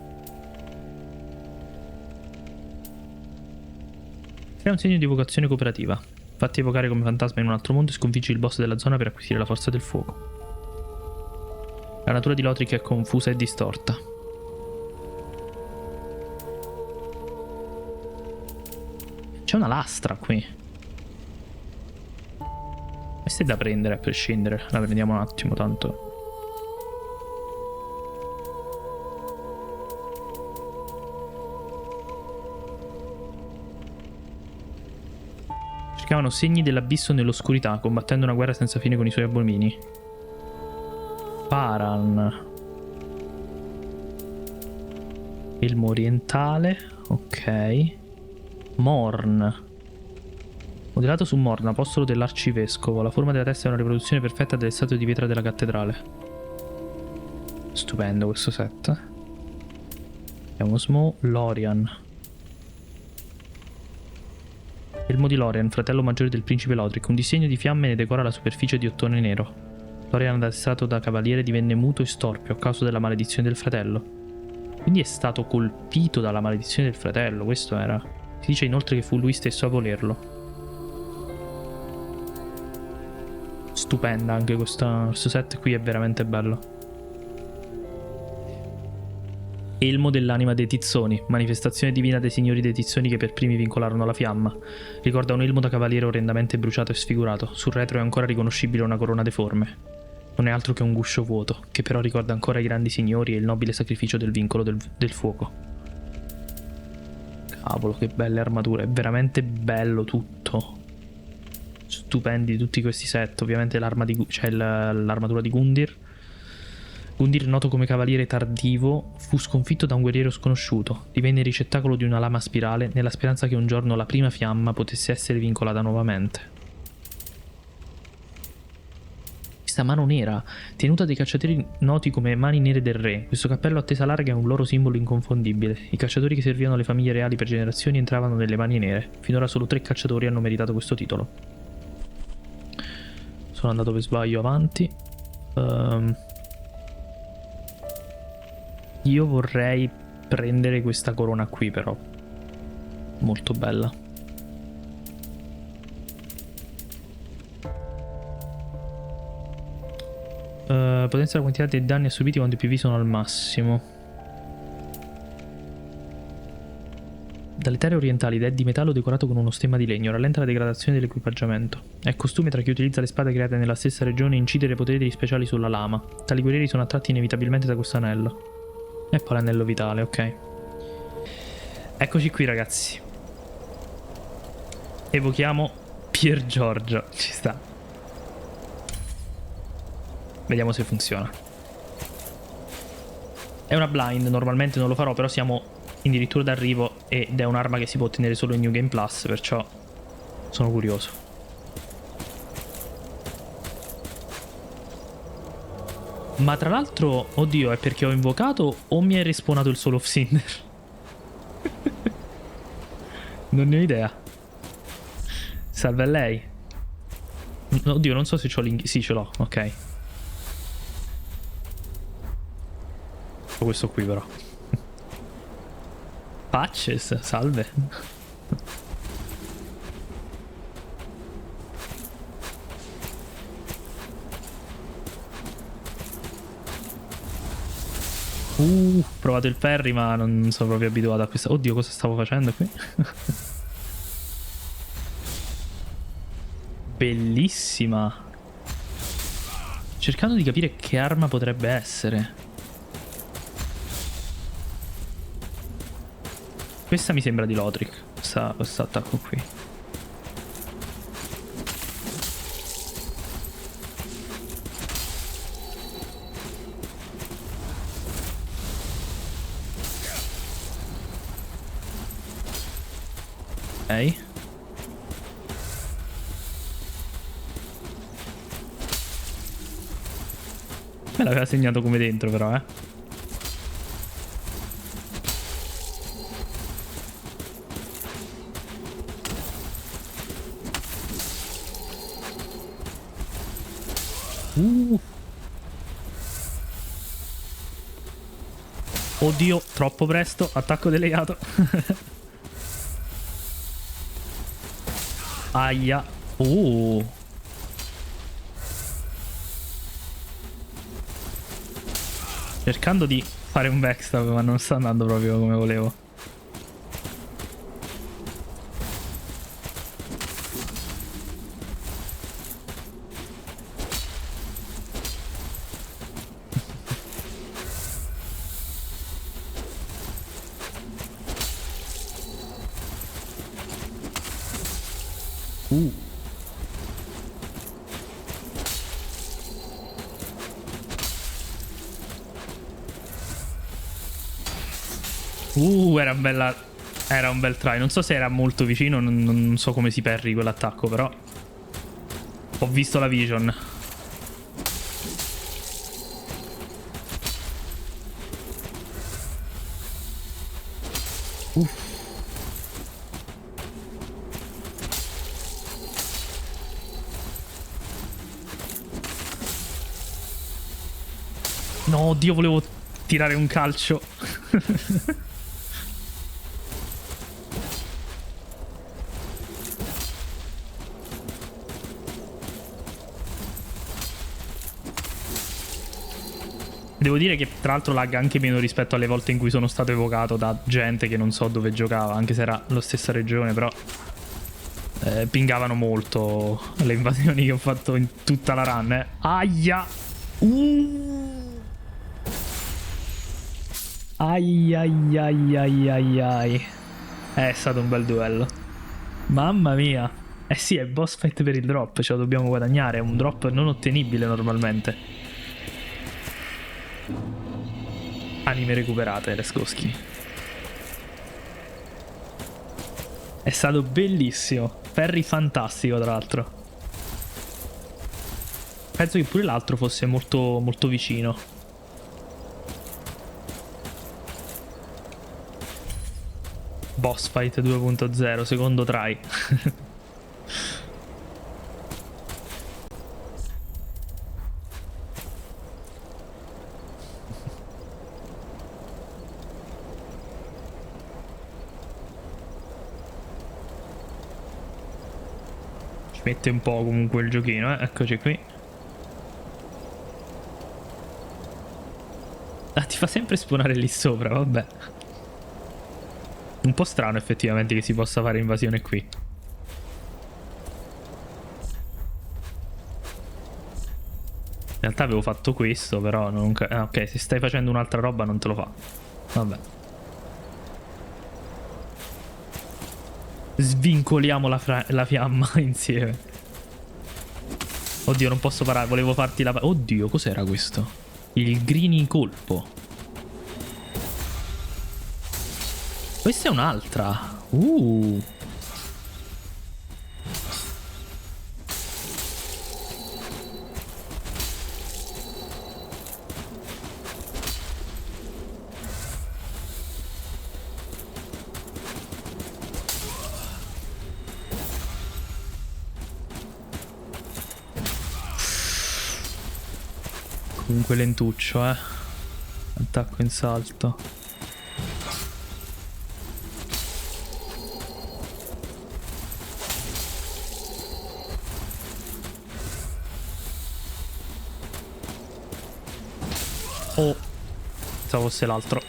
Crea un segno di evocazione cooperativa. Fatti evocare come fantasma in un altro mondo e sconfiggi il boss della zona per acquisire la forza del fuoco. La natura di Lothric è confusa e distorta. C'è una lastra qui. Questa è da prendere a prescindere. La prendiamo un attimo, tanto. Cercavano segni dell'abisso nell'oscurità, combattendo una guerra senza fine con i suoi abomini. Paran. Elmo orientale. Ok. Morn. Modellato su Morn, apostolo dell'arcivescovo. La forma della testa è una riproduzione perfetta delle statue di pietra della cattedrale. Stupendo questo set. Abbiamo Smo, Lorian. Elmo di Lorian, fratello maggiore del principe Lothric. Un disegno di fiamme ne decora la superficie di ottone nero. Lorian, addestrato da cavaliere, divenne muto e storpio a causa della maledizione del fratello. Quindi è stato colpito dalla maledizione del fratello, questo era. Si dice inoltre che fu lui stesso a volerlo. Stupenda anche questo set qui, è veramente bello. Elmo dell'anima dei Tizzoni, manifestazione divina dei signori dei Tizzoni che per primi vincolarono la fiamma. Ricorda un elmo da cavaliere orrendamente bruciato e sfigurato. Sul retro è ancora riconoscibile una corona deforme. Non è altro che un guscio vuoto, che però ricorda ancora i grandi signori e il nobile sacrificio del vincolo del fuoco. Cavolo, che belle armature, è veramente bello tutto. Stupendi tutti questi set. Ovviamente l'armatura di Gundyr. Gundyr, noto come cavaliere tardivo, fu sconfitto da un guerriero sconosciuto. Divenne ricettacolo di una lama spirale nella speranza che un giorno la prima fiamma potesse essere vincolata nuovamente. Questa mano nera, tenuta dai cacciatori noti come mani nere del re. Questo cappello a tesa larga è un loro simbolo inconfondibile. I cacciatori che servivano le famiglie reali per generazioni entravano nelle mani nere. Finora solo 3 cacciatori hanno meritato questo titolo. Sono andato per sbaglio avanti. Io vorrei prendere questa corona qui, però. Molto bella. Potenza la quantità dei danni assorbiti quando i PV sono al massimo. Dalle terre orientali ed è di metallo decorato con uno stemma di legno. Rallenta la degradazione dell'equipaggiamento. È costume tra chi utilizza le spade create nella stessa regione incidere poteri speciali sulla lama. Tali guerrieri sono attratti inevitabilmente da questo anello. E poi l'anello vitale, ok. Eccoci qui, ragazzi. Evochiamo Pier Giorgio. Ci sta. Vediamo se funziona. È una blind, normalmente non lo farò, però siamo addirittura d'arrivo ed è un'arma che si può ottenere solo in New Game Plus, perciò sono curioso. Ma tra l'altro, oddio, è perché ho invocato o mi è respawnato il Soul of Cinder? Non ne ho idea. Salve a lei. Oddio, non so se c'ho link. Sì, ce l'ho, ok. Ho questo qui però. Patches, salve. Ho provato il parry, ma non sono proprio abituato a questa. Oddio, cosa stavo facendo qui? Bellissima. Cercando di capire che arma potrebbe essere. Questa mi sembra di Lothric, questo attacco qui. Ok. Me l'aveva segnato come dentro però, eh. Oddio, troppo presto. Attacco delegato. Aia. Cercando di fare un backstab, ma non sta andando proprio come volevo. Era un bel try. Non so se era molto vicino, non so come si perri quell'attacco, però ho visto la vision. No, oddio, volevo tirare un calcio. Devo dire che tra l'altro lagga anche meno rispetto alle volte in cui sono stato evocato da gente che non so dove giocava, anche se era la stessa regione, però pingavano molto le invasioni che ho fatto in tutta la run, eh. Aia! Ai ai ai ai ai ai. È stato un bel duello. Mamma mia. Eh sì, è boss fight per il drop, ce lo dobbiamo guadagnare, è un drop non ottenibile normalmente. Anime recuperate, Lescoschi. È stato bellissimo. Ferry fantastico, tra l'altro. Penso che pure l'altro fosse molto, molto vicino. Boss fight 2.0, secondo try. Ci mette un po' comunque il giochino, eh. Eccoci qui. Ah, ti fa sempre spawnare lì sopra, vabbè. Un po' strano effettivamente che si possa fare invasione qui. In realtà avevo fatto questo, però non... Ah, ok, se stai facendo un'altra roba non te lo fa. Vabbè. Svincoliamo la fiamma insieme. Oddio, non posso parare, volevo farti la... Oddio, cos'era questo? Il Greeny colpo. Questa è un'altra. Comunque lentuccio, eh. Attacco in salto. Oh. Pensavo fosse l'altro.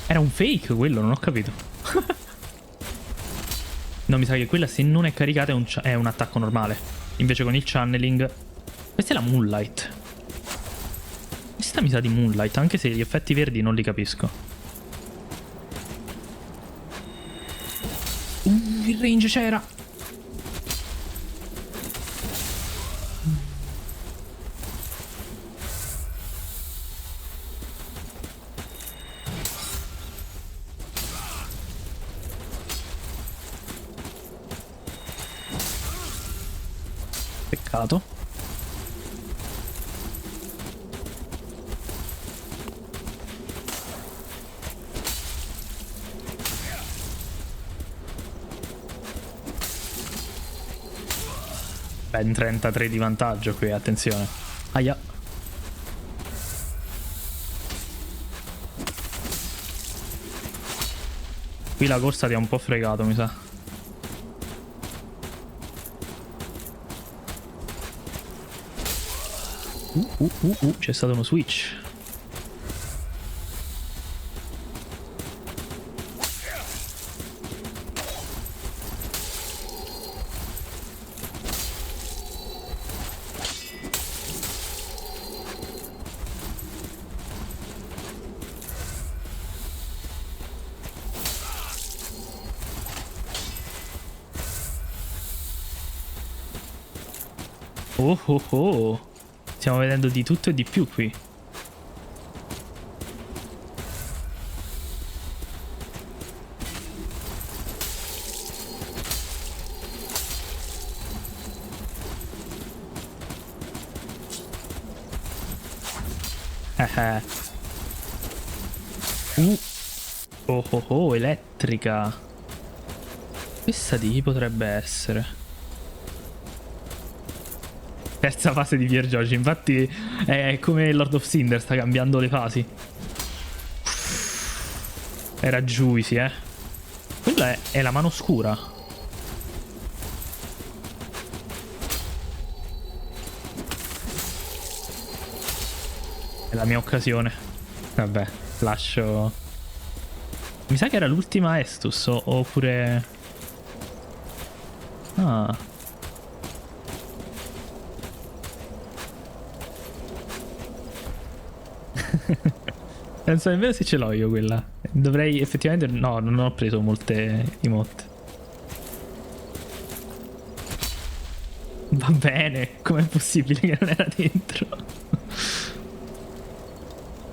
Era un fake quello, non ho capito. No, mi sa che quella se non è caricata è un attacco normale. Invece con il channeling... Questa è la Moonlight. Questa mi sa di Moonlight, anche se gli effetti verdi non li capisco. Il range c'era. Peccato. Ben 33 di vantaggio qui, attenzione. Aia. Qui la corsa ti ha un po' fregato, mi sa. C'è stato uno switch. Oh oh oh. Stiamo vedendo di tutto e di più qui. Oh oh oh, elettrica. Questa di chi potrebbe essere? Terza fase di Pier Giorgio, infatti è come Lord of Cinder, sta cambiando le fasi. Era Juicy, Quella è la mano scura. È la mia occasione. Vabbè, lascio... Mi sa che era l'ultima Estus, oppure... Ah... Penso nemmeno se ce l'ho io quella. Dovrei effettivamente... No, non ho preso molte emote. Va bene. Com'è possibile che non era dentro?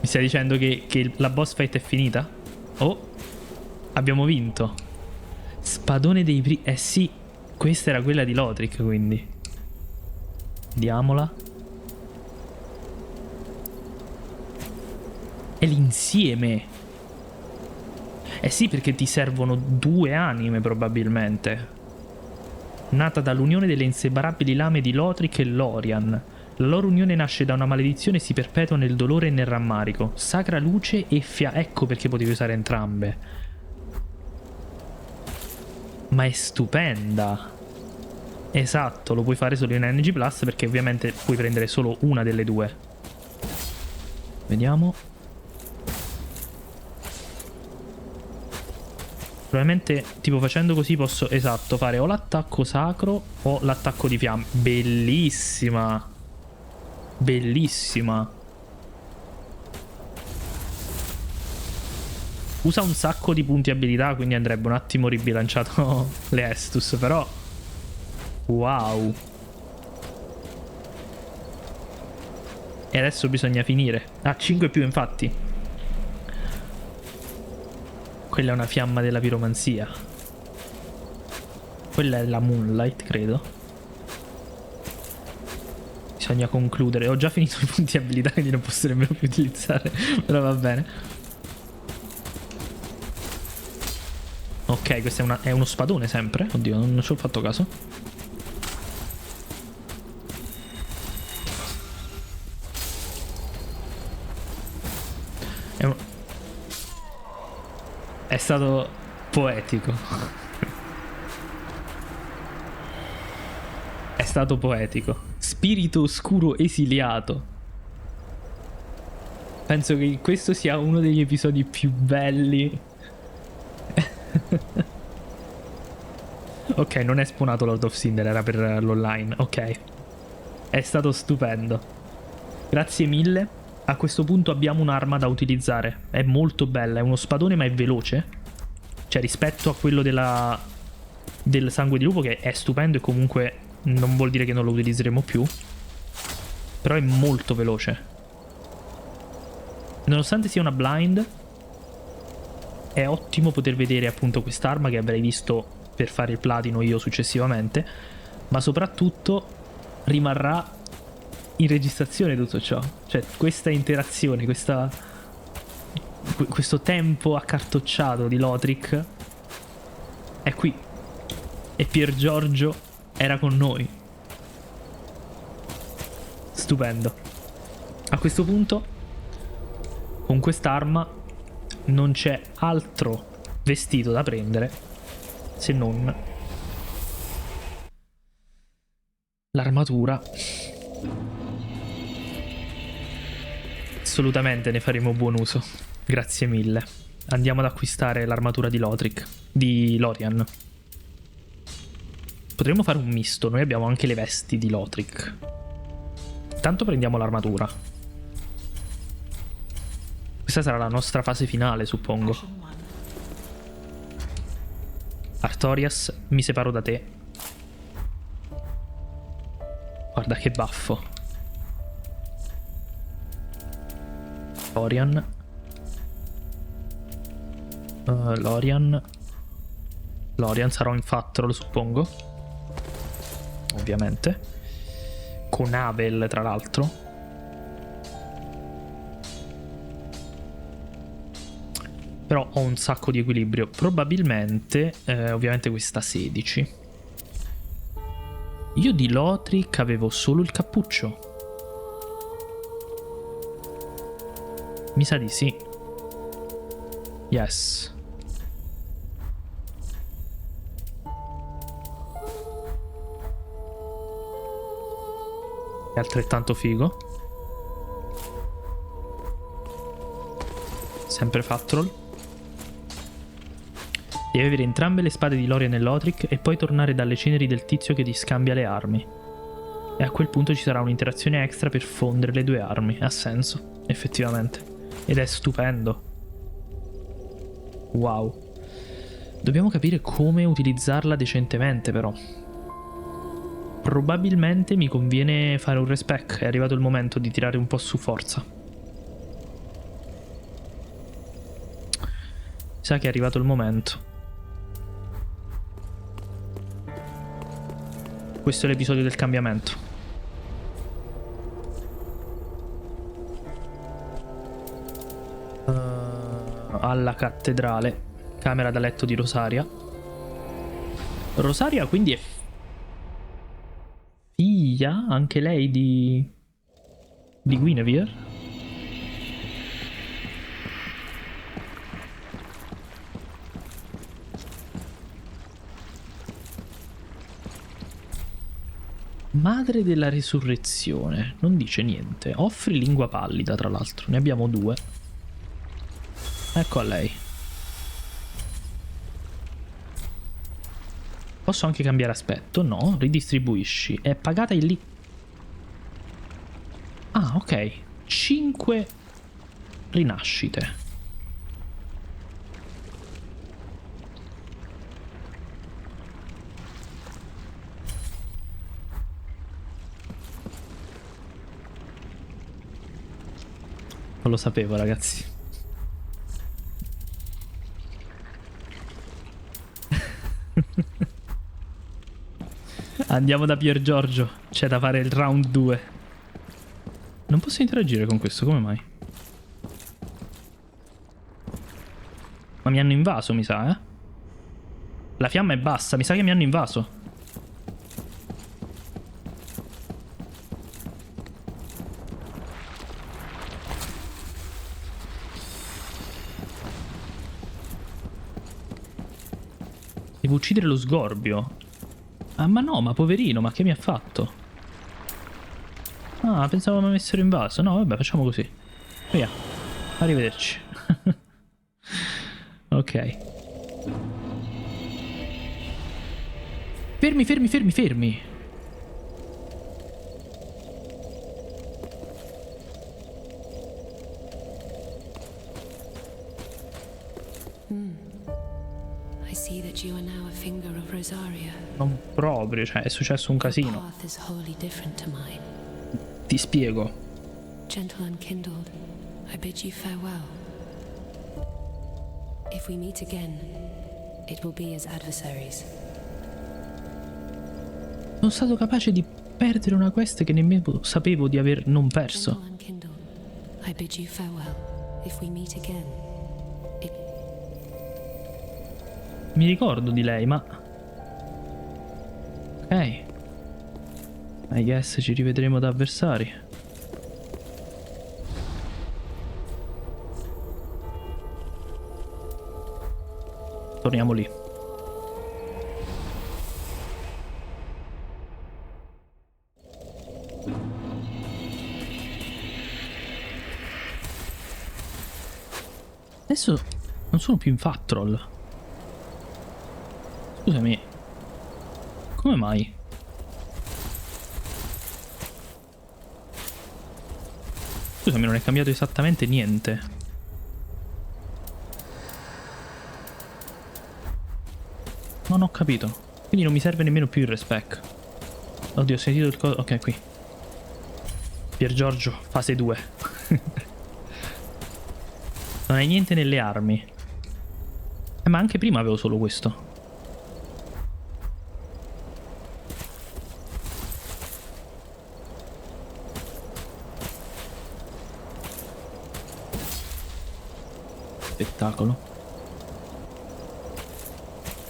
Mi stai dicendo che la boss fight è finita? Oh, abbiamo vinto. Spadone dei sì, questa era quella di Lothric, quindi. Vediamola. È l'insieme. Sì, perché ti servono 2 anime probabilmente. Nata dall'unione delle inseparabili lame di Lothric e Lorian. La loro unione nasce da una maledizione e si perpetua nel dolore e nel rammarico. Sacra luce e ecco perché potevi usare entrambe. Ma è stupenda. Esatto, lo puoi fare solo in NG Plus perché ovviamente puoi prendere solo una delle due. Vediamo. Probabilmente, tipo, facendo così posso, esatto, fare o l'attacco sacro o l'attacco di fiamme. Bellissima. Bellissima. Usa un sacco di punti abilità, quindi andrebbe un attimo ribilanciato le Estus, però... Wow. E adesso bisogna finire. Ah, 5 più, infatti. Quella è una fiamma della piromanzia. Quella è la Moonlight, credo. Bisogna concludere. Ho già finito i punti abilità, quindi non posso nemmeno più utilizzare. Però va bene. Ok, questo è uno spadone sempre. Oddio, non ci ho fatto caso. stato poetico. È stato poetico. Spirito oscuro esiliato. Penso che questo sia uno degli episodi più belli. Ok, non è spawnato Lord of Cinder, era per l'online. Ok. È stato stupendo. Grazie mille. A questo punto abbiamo un'arma da utilizzare. È molto bella, è uno spadone ma è veloce. Cioè rispetto a quello del sangue di lupo, che è stupendo e comunque non vuol dire che non lo utilizzeremo più. Però è molto veloce. Nonostante sia una blind, è ottimo poter vedere appunto quest'arma che avrei visto per fare il platino io successivamente, ma soprattutto rimarrà in registrazione tutto ciò. Cioè questa interazione, questo tempo accartocciato di Lothric è qui. E Pier Giorgio era con noi. Stupendo. A questo punto, con quest'arma non c'è altro vestito da prendere se non l'armatura. Assolutamente ne faremo buon uso. Grazie mille. Andiamo ad acquistare l'armatura di Lothric, di Lorian. Potremmo fare un misto. Noi abbiamo anche le vesti di Lothric. Intanto prendiamo l'armatura. Questa sarà la nostra fase finale, suppongo. Passion one. Artorias, mi separo da te. Guarda che baffo. Lorian. Lorian. Lorian sarà infatti, lo suppongo. Ovviamente. Con Avel, tra l'altro. Però ho un sacco di equilibrio. Probabilmente, ovviamente questa 16. Io di Lothric avevo solo il cappuccio. Mi sa di sì. Yes. È altrettanto figo. Sempre Fatrol. Devi avere entrambe le spade di Lorian e Lothric e poi tornare dalle ceneri del tizio che ti scambia le armi. E a quel punto ci sarà un'interazione extra per fondere le due armi. Ha senso, effettivamente. Ed è stupendo. Wow. Dobbiamo capire come utilizzarla decentemente, però. Probabilmente mi conviene fare un respec. È arrivato il momento di tirare un po' su forza. Sa che è arrivato il momento. Questo è l'episodio del cambiamento. Alla cattedrale. Camera da letto di Rosaria. Rosaria quindi è figlia anche lei di Guinevere? Madre della risurrezione. Non dice niente. Offri lingua pallida, tra l'altro. Ne abbiamo 2. Ecco a lei. Posso anche cambiare aspetto? No. Ridistribuisci. È pagata in lì. Ah, ok. 5 rinascite. Non lo sapevo, ragazzi. Andiamo da Pier Giorgio. C'è da fare il round 2. Non posso interagire con questo, come mai? Ma mi hanno invaso, mi sa, eh? La fiamma è bassa, mi sa che mi hanno invaso. Devo uccidere lo sgorbio. Ah, ma no, ma poverino, ma che mi ha fatto? Ah, pensavo mi avessero invaso. No, vabbè, facciamo così. Via. Arrivederci. Ok. Fermi, fermi, fermi, fermi. I see that you are now a finger of Rosaria. Non proprio, cioè, è successo un Your casino. path is wholly different to mine. Ti spiego. Gentle and kindled, I bid you farewell. If we meet again, it will be as adversaries. Sono stato capace di perdere una quest che nemmeno sapevo di aver non perso. Gentle and kindled, I bid you farewell. If we meet again, it... Mi ricordo di lei, ma... Ok. I guess ci rivedremo da avversari. Torniamo lì. Adesso non sono più in Fat Troll. Scusami. Come mai? Scusami, non è cambiato esattamente niente. Non ho capito. Quindi non mi serve nemmeno più il respec. Oddio, ho sentito il coso. Ok, qui. Pier Giorgio, fase 2. Non hai niente nelle armi. Ma anche prima avevo solo questo. Spettacolo.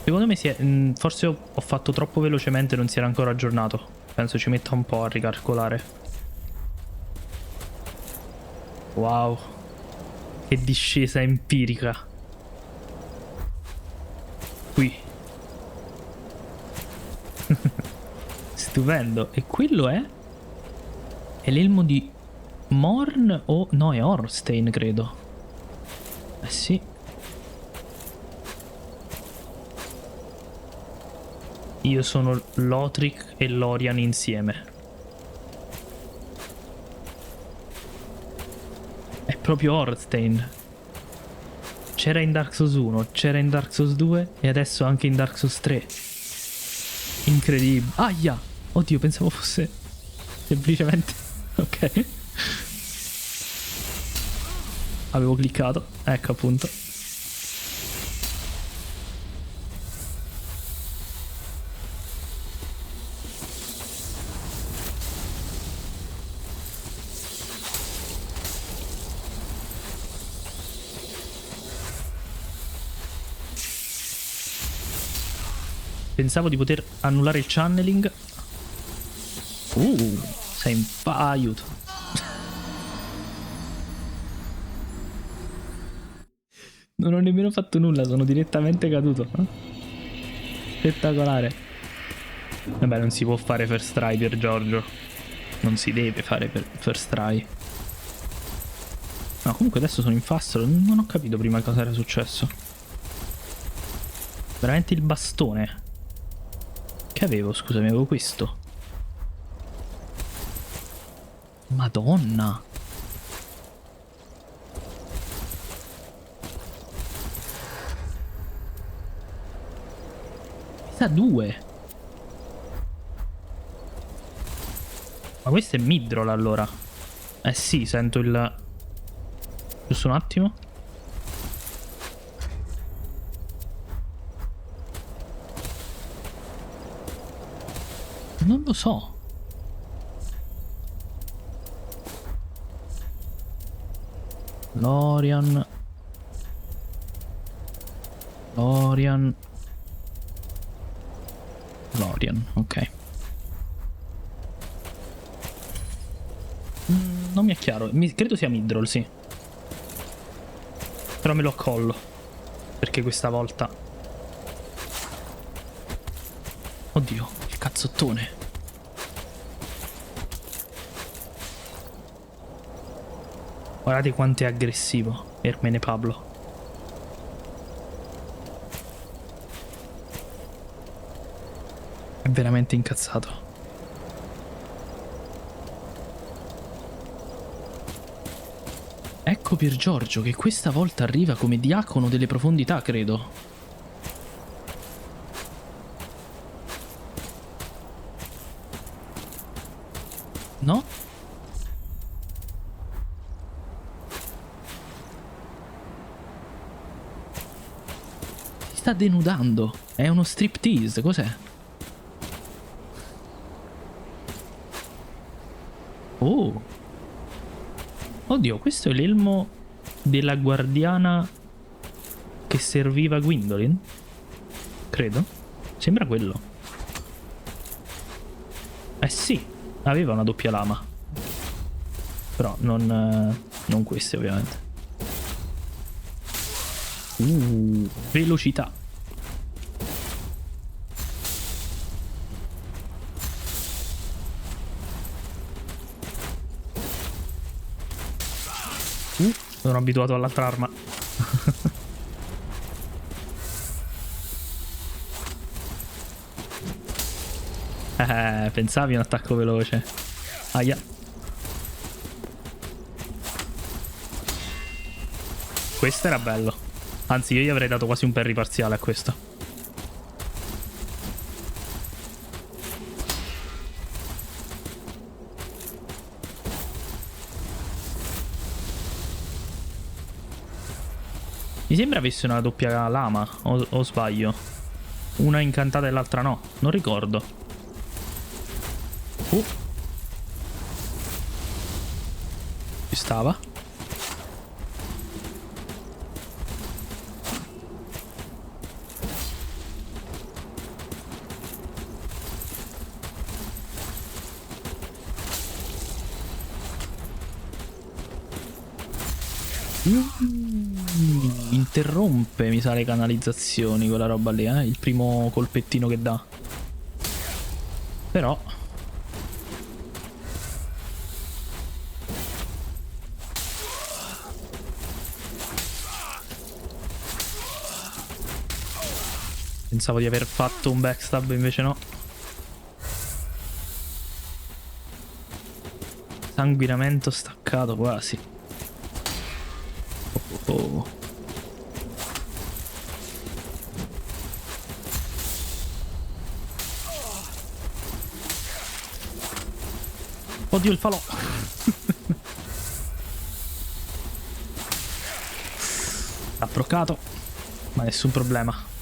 Secondo me forse ho fatto troppo velocemente e non si era ancora aggiornato. Penso ci metta un po' a ricalcolare. Wow. Che discesa empirica. Qui. Stupendo. E quello è? È l'elmo di Morn o... No, è Ornstein, credo. Eh sì. Io sono Lothric e Lorian insieme. È proprio Ornstein. C'era in Dark Souls 1, c'era in Dark Souls 2 e adesso anche in Dark Souls 3. Incredibile. Aia! Oddio, pensavo fosse semplicemente... Ok. Avevo cliccato. Ecco appunto. Pensavo di poter annullare il channeling. Sei un aiuto. Non ho nemmeno fatto nulla, sono direttamente caduto. Spettacolare. Vabbè, non si può fare first try per Giorgio. Non si deve fare first try. No, comunque adesso sono in fast. Non ho capito prima cosa era successo. Veramente il bastone. Che avevo? Scusami, avevo questo. Madonna. Pesa 2. Ma questo è Midrol allora. Eh sì, sento il... Giusto un attimo. Non lo so. Lorian. Lorian, ok. Non mi è chiaro. Credo sia Midrol, sì. Però me lo accollo. Perché questa volta cazzottone. Guardate quanto è aggressivo Ermene Pablo. È veramente incazzato. Ecco Pier Giorgio che questa volta arriva come diacono delle profondità, credo. No? Si sta denudando. È uno striptease, cos'è? Oh. Oddio, questo è l'elmo della guardiana che serviva Gwendolyn? Credo. Sembra quello. Eh sì, aveva una doppia lama. Però non queste, ovviamente. Velocità. Sono abituato all'altra arma. Pensavi un attacco veloce. Aia. Questo era bello. Anzi, io gli avrei dato quasi un parry parziale a questo. Mi sembra avesse una doppia lama, o sbaglio? Una incantata e l'altra no, non ricordo. Ci stava. Interrompe, mi sa, le canalizzazioni quella roba lì, il primo colpettino che dà. Però pensavo di aver fatto un backstab, invece no. Sanguinamento staccato quasi. Oh. Oddio, il falò. Ha proccato, ma nessun problema.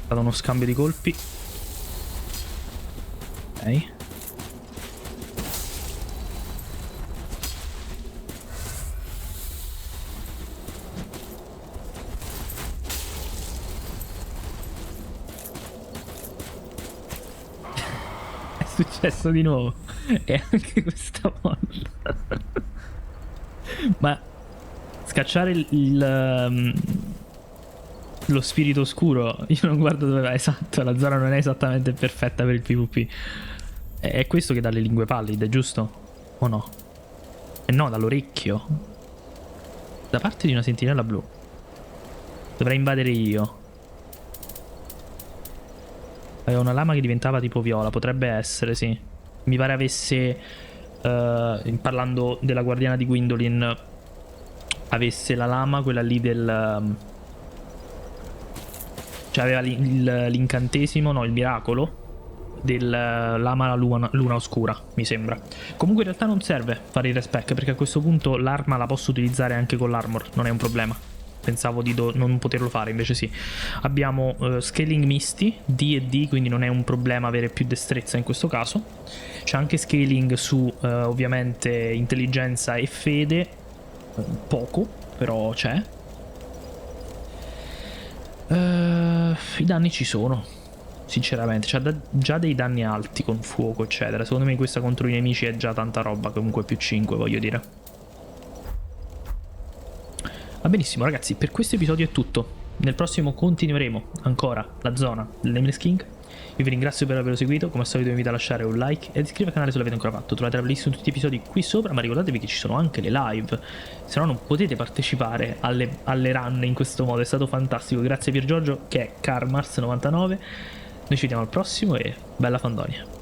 È stato uno scambio di colpi. Ok. È successo di nuovo. E anche questa volta. Ma scacciare lo spirito oscuro, io non guardo dove va. Esatto, la zona non è esattamente perfetta per il PvP. È questo che dà le lingue pallide, giusto? O no? Eh no, dall'orecchio. Da parte di una sentinella blu. Dovrei invadere io. Aveva una lama che diventava tipo viola. Potrebbe essere, sì. Mi pare avesse parlando della guardiana di Gwendolyn, avesse la lama, quella lì del cioè aveva l'incantesimo, no, il miracolo del lama luna oscura, mi sembra. Comunque in realtà non serve fare il respec, perché a questo punto l'arma la posso utilizzare anche con l'armor, non è un problema. Pensavo di non poterlo fare, invece sì. Abbiamo scaling misti, D e D, quindi non è un problema avere più destrezza in questo caso. C'è anche scaling su ovviamente intelligenza e fede, poco, però c'è. I danni ci sono, sinceramente. C'ha già dei danni alti con fuoco, eccetera. Secondo me questa contro i nemici è già tanta roba, comunque più 5, voglio dire. Va benissimo ragazzi, per questo episodio è tutto. Nel prossimo continueremo ancora la zona del Nameless King. Io vi ringrazio per averlo seguito, come al solito vi invito a lasciare un like e ad iscrivervi al canale se l'avete ancora fatto. Trovate la playlist su tutti gli episodi qui sopra, ma ricordatevi che ci sono anche le live, se no non potete partecipare alle run in questo modo. È stato fantastico, grazie Pier Giorgio che è Karmars99. Noi ci vediamo al prossimo e bella Fandonia.